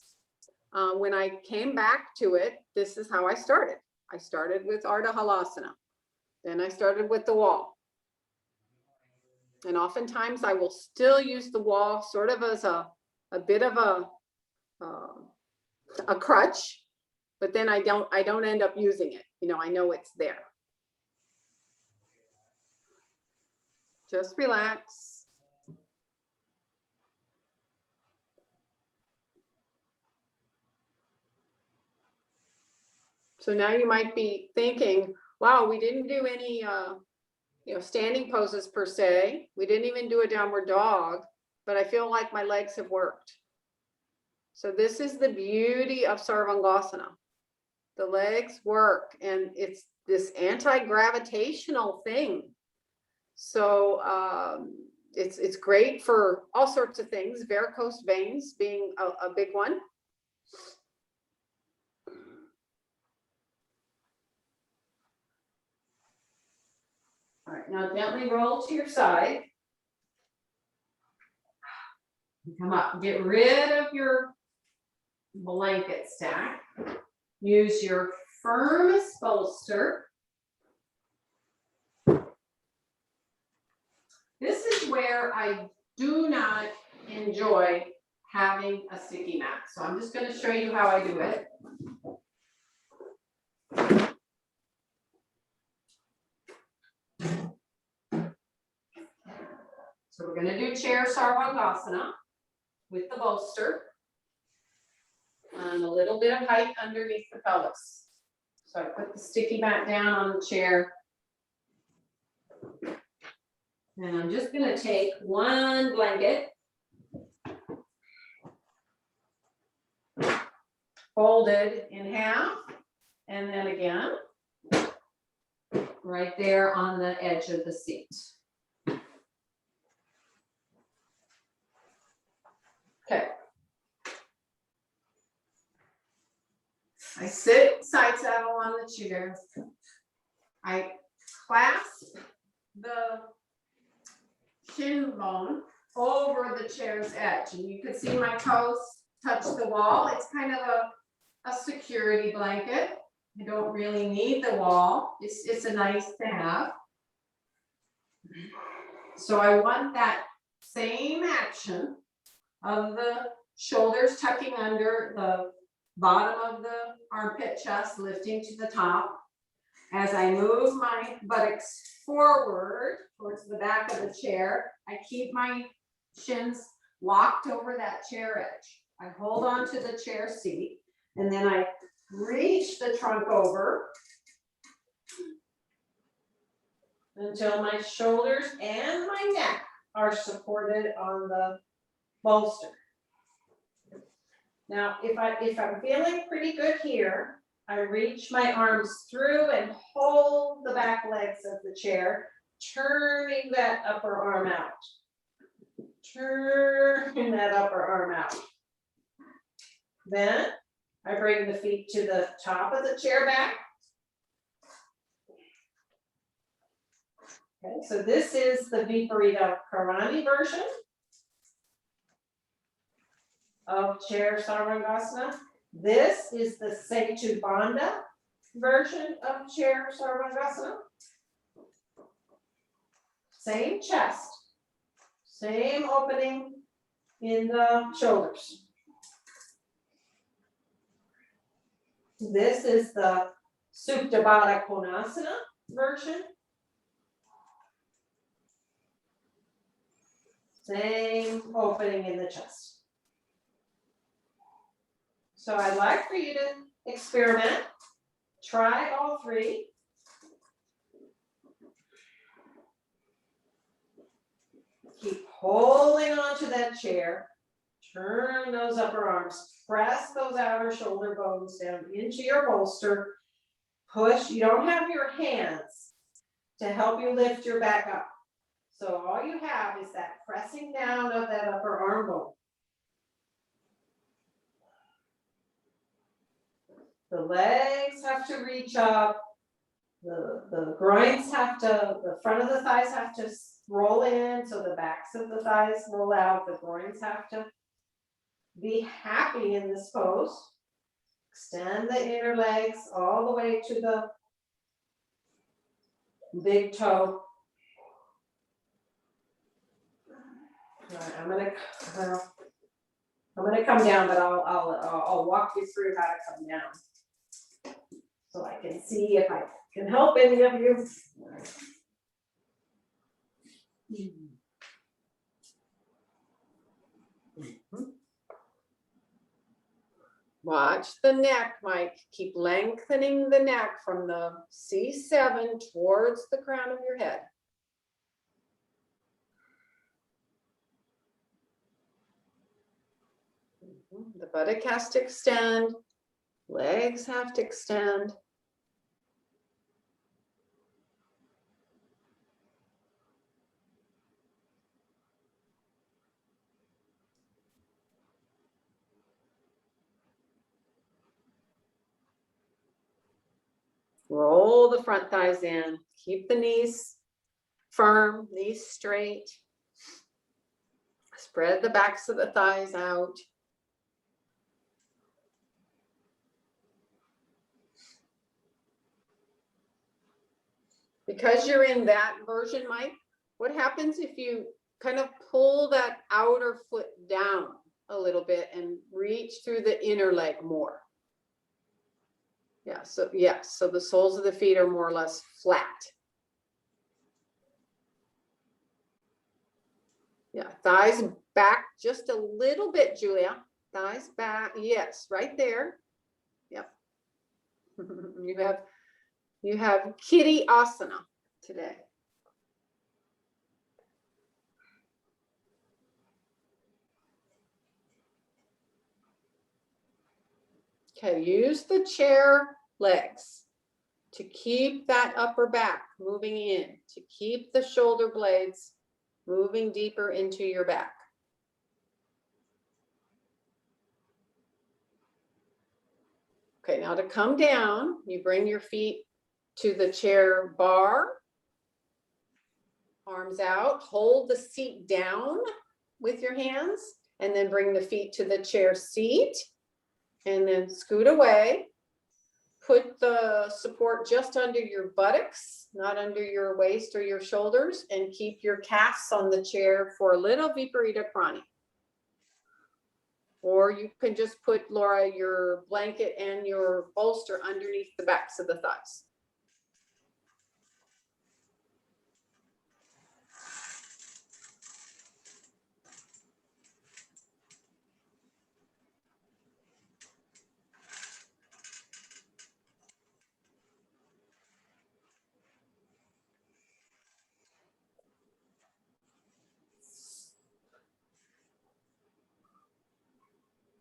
When I came back to it, this is how I started. I started with Arta Halasana. Then I started with the wall. And oftentimes I will still use the wall sort of as a bit of a crutch, but then I don't end up using it. I know it's there. Just relax. So now you might be thinking, wow, we didn't do any, standing poses per se. We didn't even do a downward dog, but I feel like my legs have worked. So this is the beauty of Sarvangasana. The legs work, and it's this anti-gravitational thing. So it's great for all sorts of things, varicose veins being a big one. All right, now gently roll to your side. Come up, get rid of your blanket stack. Use your firmest bolster. This is where I do not enjoy having a sticky mat. So I'm just going to show you how I do it. So we're going to do chair Sarwangasana with the bolster and a little bit of height underneath the pelvis. So I put the sticky mat down on the chair. And I'm just going to take one blanket, folded in half, and then again, right there on the edge of the seat. Okay. I sit side saddle on the chair. I clasp the shin bone over the chair's edge, and you can see my toes touch the wall. It's kind of a security blanket. I don't really need the wall. It's a nice to have. So I want that same action of the shoulders tucking under, the bottom of the armpit chest lifting to the top. As I move my buttocks forward towards the back of the chair, I keep my shins locked over that chair edge. I hold on to the chair seat, and then I reach the trunk over until my shoulders and my neck are supported on the bolster. Now, if I'm feeling pretty good here, I reach my arms through and hold the back legs of the chair, turning that upper arm out. Turning that upper arm out. Then I bring the feet to the top of the chair back. Okay, so this is the Viparita Karani version of chair Sarvangasana. This is the Setu Bandha version of chair Sarvangasana. Same chest, same opening in the shoulders. This is the Supta Baddha Konasana version. Same opening in the chest. So I'd like for you to experiment, try all three. Keep holding on to that chair, turn those upper arms, press those outer shoulder bones down into your bolster, push, you don't have your hands to help you lift your back up. So all you have is that pressing down of that upper arm bone. The legs have to reach up, the groins have to, the front of the thighs have to roll in, so the backs of the thighs roll out, the groins have to be happy in this pose. Extend the inner legs all the way to the big toe. All right, I'm gonna come down, but I'll walk you through how to come down, so I can see if I can help any of you. Watch the neck, Mike. Keep lengthening the neck from the C7 towards the crown of your head. The buttock has to extend, legs have to extend. Roll the front thighs in, keep the knees firm, knees straight. Spread the backs of the thighs out. Because you're in that version, Mike, what happens if you kind of pull that outer foot down a little bit and reach through the inner leg more? Yeah, so the soles of the feet are more or less flat. Yeah, thighs back just a little bit, Julia. Thighs back, yes, right there. Yep. You have Kitty Asana today. Okay, use the chair legs to keep that upper back moving in, to keep the shoulder blades moving deeper into your back. Okay, now to come down, you bring your feet to the chair bar, arms out, hold the seat down with your hands, and then bring the feet to the chair seat, and then scoot away. put the support just under your buttocks, not under your waist or your shoulders, and keep your calves on the chair for a little Viparita Prani. Or you can just put, Laura, your blanket and your bolster underneath the backs of the thighs.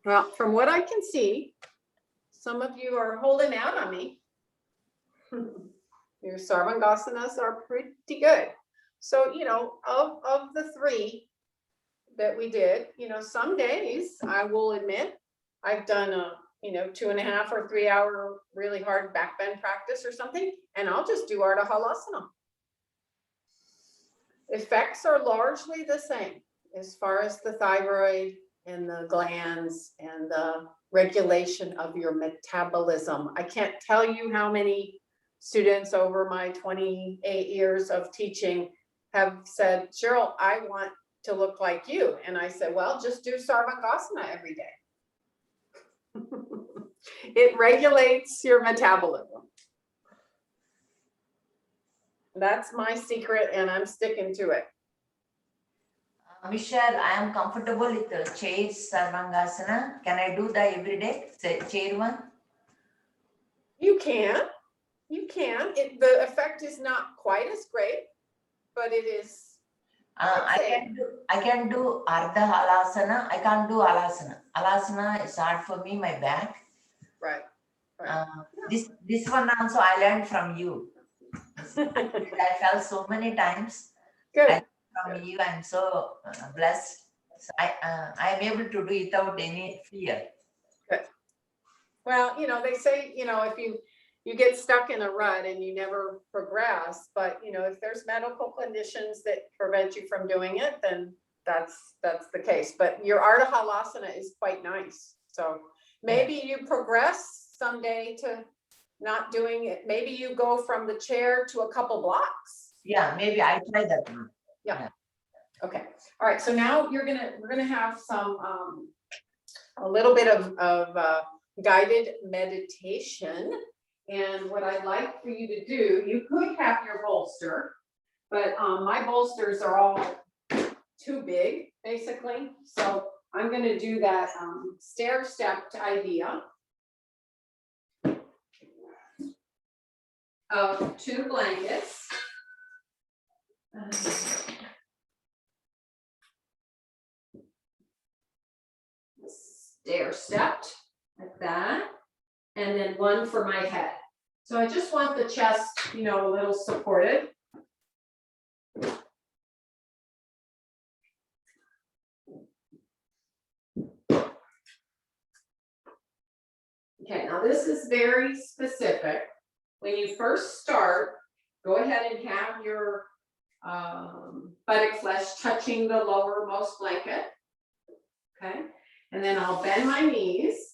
Well, from what I can see, some of you are holding out on me. Your Sarvangasanas are pretty good. So, you know, of the 3 that we did, you know, some days I will admit I've done a, you know, 2.5 or 3 hour really hard back bend practice or something, and I'll just do Arta Halasana. Effects are largely the same as far as the thyroid and the glands and the regulation of your metabolism. I can't tell you how many students over my 28 years of teaching have said, Sheryl, I want to look like you. And I said, well, just do Sarvangasana every day. It regulates your metabolism. That's my secret, and I'm sticking to it. Michelle, I am comfortable with the chair Sarvangasana. Can I do that every day? Say, chair one? You can. The effect is not quite as great, but it is. I can do Arta Halasana. I can't do Halasana. Halasana is hard for me, my back. Right. This one also I learned from you. I fell so many times. Good. From you, I'm so blessed. So I am able to do it without any fear. Good. Well, you know, they say, you know, if you get stuck in a rut and you never progress, but you know, if there's medical conditions that prevent you from doing it, then that's the case. But your Arta Halasana is quite nice. So maybe you progress someday to not doing it. Maybe you go from the chair to a couple blocks. Yeah, maybe I try that one. Yeah. Okay. All right. So now we're gonna have some a little bit of guided meditation. And what I'd like for you to do, you could have your bolster, but my bolsters are all too big, basically. So I'm going to do that stair-stepped idea of 2 blankets. Stair-stepped like that. And then one for my head. So I just want the chest, you know, a little supported. Okay, now this is very specific. When you first start, go ahead and have your buttock flesh touching the lowermost blanket. Okay, and then I'll bend my knees.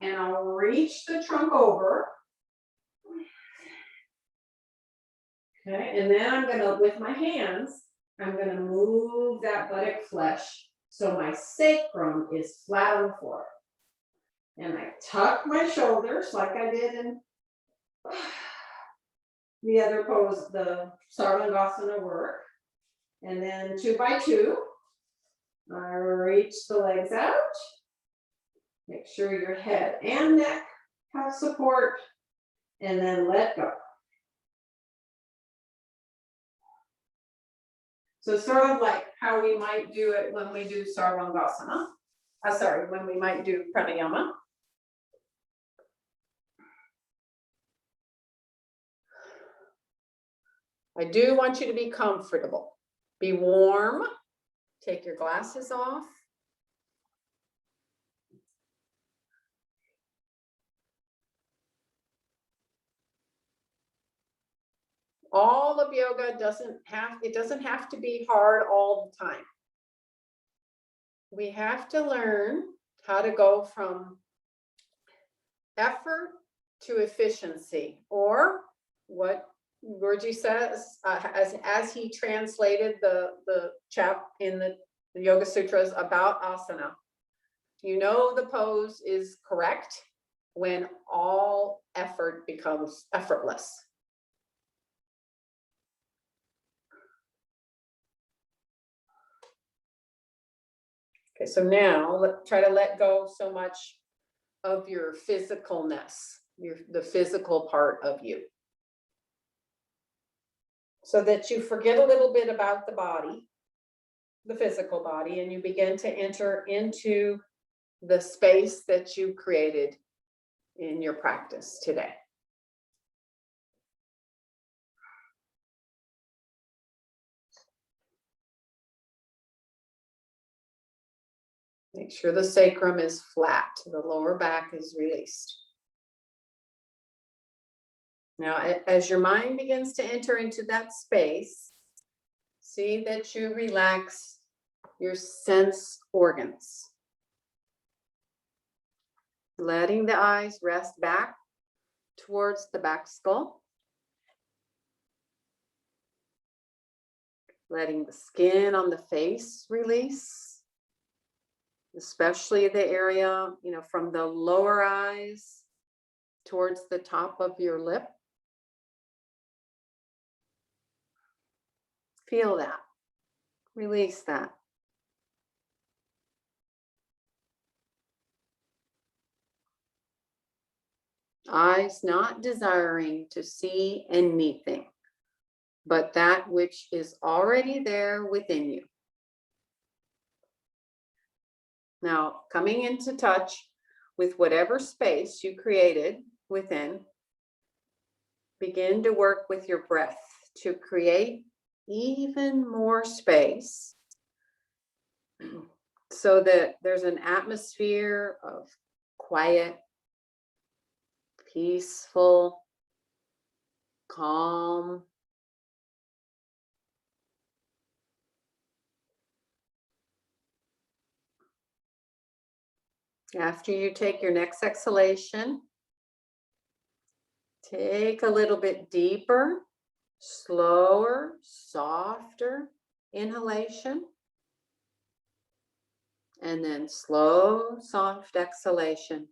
And I'll reach the trunk over. Okay, and then I'm gonna, with my hands, I'm gonna move that buttock flesh so my sacrum is flat on the floor. And I tuck my shoulders like I did in the other pose, the Sarvangasana work. And then 2 by 2, I reach the legs out. Make sure your head and neck have support, and then let go. So sort of like how we might do it when we do Sarvangasana. When we might do pranayama. I do want you to be comfortable. Be warm. Take your glasses off. All of yoga doesn't have to be hard all the time. We have to learn how to go from effort to efficiency, or what Guruji says, as he translated the chap in the Yoga Sutras about asana. You know the pose is correct when all effort becomes effortless. Okay, so now try to let go so much of your physicalness, the physical part of you, so that you forget a little bit about the body, the physical body, and you begin to enter into the space that you created in your practice today. Make sure the sacrum is flat, the lower back is released. Now, as your mind begins to enter into that space, see that you relax your sense organs. Letting the eyes rest back towards the back skull. Letting the skin on the face release, especially the area, from the lower eyes towards the top of your lip. Feel that. Release that. Eyes not desiring to see anything but that which is already there within you. Now, coming into touch with whatever space you created within, begin to work with your breath to create even more space so that there's an atmosphere of quiet, peaceful, calm. After you take your next exhalation, take a little bit deeper, slower, softer inhalation. And then slow, soft exhalation.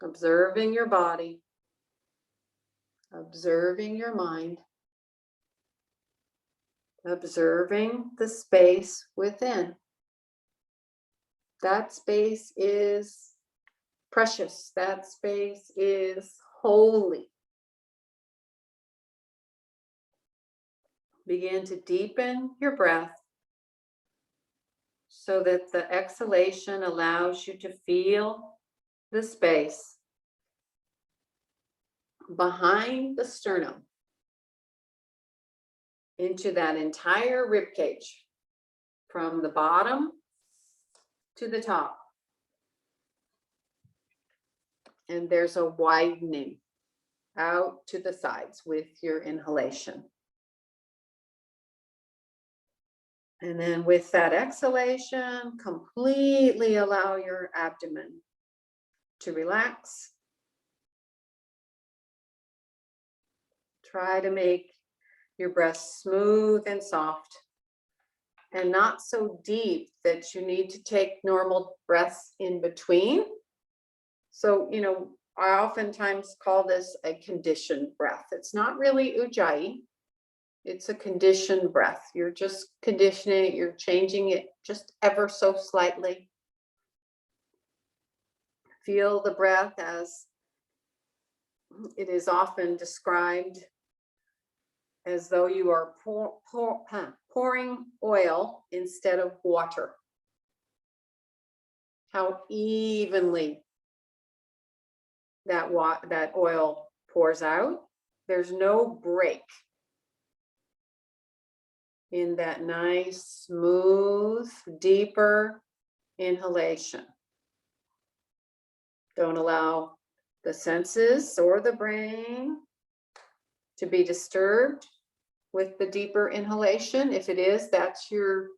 Observing your body, observing your mind, observing the space within. That space is precious. That space is holy. Begin to deepen your breath so that the exhalation allows you to feel the space behind the sternum into that entire rib cage from the bottom to the top. And there's a widening out to the sides with your inhalation. And then with that exhalation, completely allow your abdomen to relax. Try to make your breath smooth and soft and not so deep that you need to take normal breaths in between. So, I oftentimes call this a conditioned breath. It's not really ujjayi. It's a conditioned breath. You're just conditioning it. You're changing it just ever so slightly. Feel the breath as it is often described as though you are pouring oil instead of water. How evenly that oil pours out. There's no break in that nice, smooth, deeper inhalation. Don't allow the senses or the brain to be disturbed with the deeper inhalation. If it is, that's your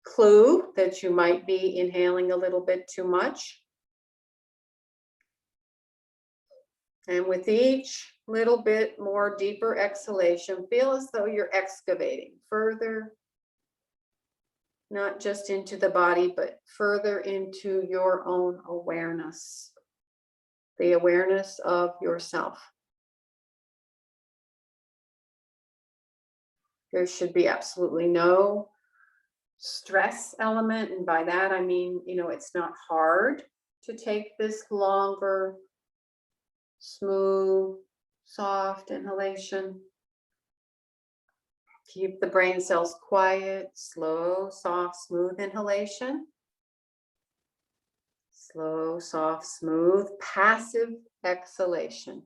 clue that you might be inhaling a little bit too much. And with each little bit more deeper exhalation, feel as though you're excavating further, not just into the body, but further into your own awareness, the awareness of yourself. There should be absolutely no stress element. And by that, I mean, it's not hard to take this longer, smooth, soft inhalation. Keep the brain cells quiet, slow, soft, smooth inhalation. Slow, soft, smooth, passive exhalation.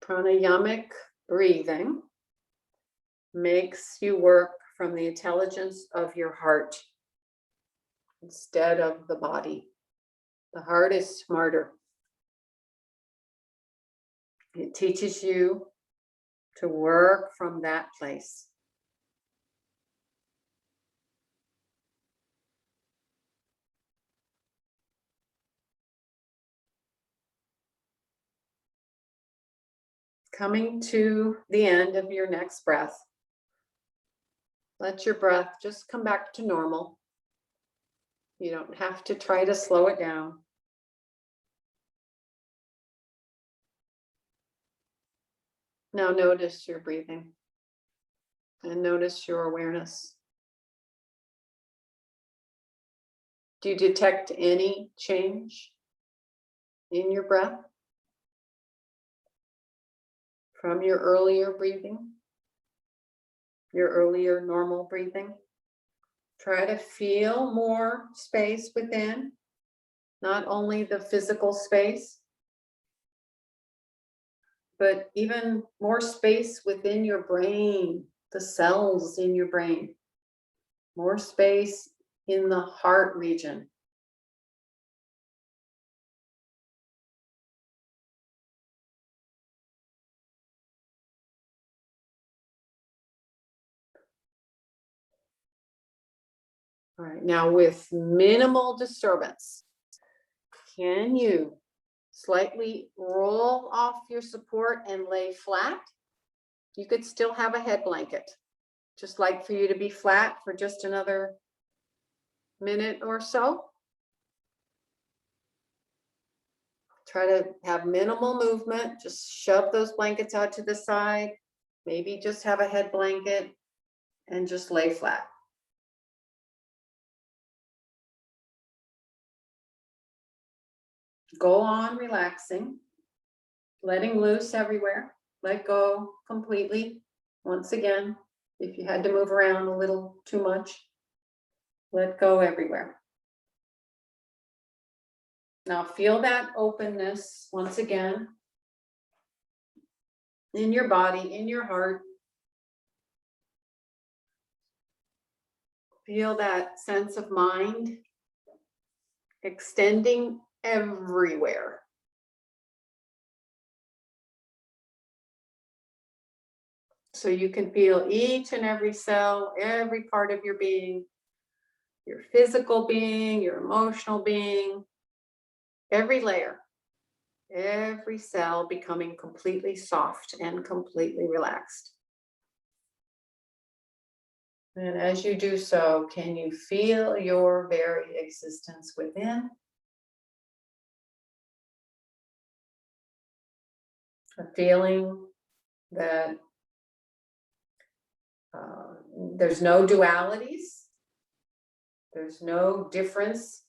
Pranayamic breathing makes you work from the intelligence of your heart instead of the body. The heart is smarter. It teaches you to work from that place. Coming to the end of your next breath, let your breath just come back to normal. You don't have to try to slow it down. Now notice your breathing and notice your awareness. Do you detect any change in your breath from your earlier breathing, your earlier normal breathing? Try to feel more space within, not only the physical space, but even more space within your brain, the cells in your brain, more space in the heart region. All right, now with minimal disturbance, can you slightly roll off your support and lay flat? You could still have a head blanket. Just like for you to be flat for just another minute or so. Try to have minimal movement. Just shove those blankets out to the side. Maybe just have a head blanket and just lay flat. Go on relaxing, letting loose everywhere. Let go completely. Once again, if you had to move around a little too much, let go everywhere. Now feel that openness once again in your body, in your heart. Feel that sense of mind extending everywhere. So you can feel each and every cell, every part of your being, your physical being, your emotional being, every layer, every cell becoming completely soft and completely relaxed. And as you do so, can you feel your very existence within? A feeling that there's no dualities, there's no difference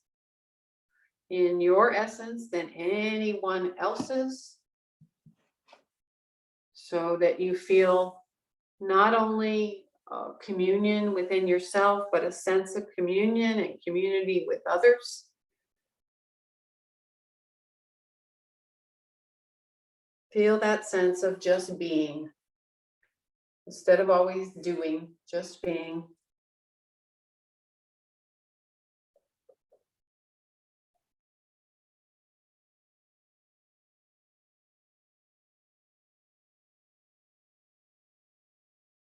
in your essence than anyone else's, so that you feel not only communion within yourself, but a sense of communion and community with others. Feel that sense of just being, instead of always doing, just being.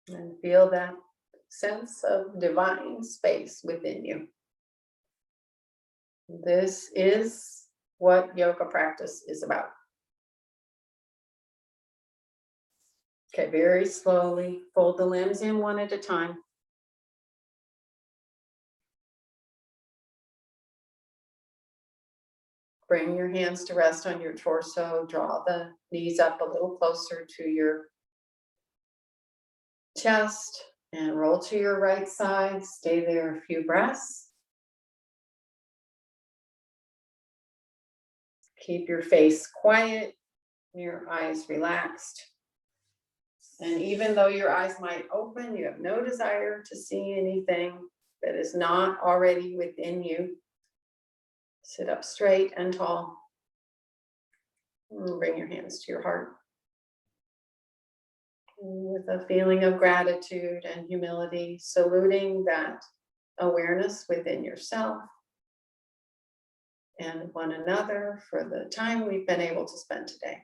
And feel that sense of divine space within you. This is what yoga practice is about. Okay, very slowly fold the limbs in one at a time. Bring your hands to rest on your torso. Draw the knees up a little closer to your chest and roll to your right side. Stay there a few breaths. Keep your face quiet, your eyes relaxed. And even though your eyes might open, you have no desire to see anything that is not already within you. Sit up straight and tall. And bring your hands to your heart. With a feeling of gratitude and humility, saluting that awareness within yourself and one another for the time we've been able to spend today.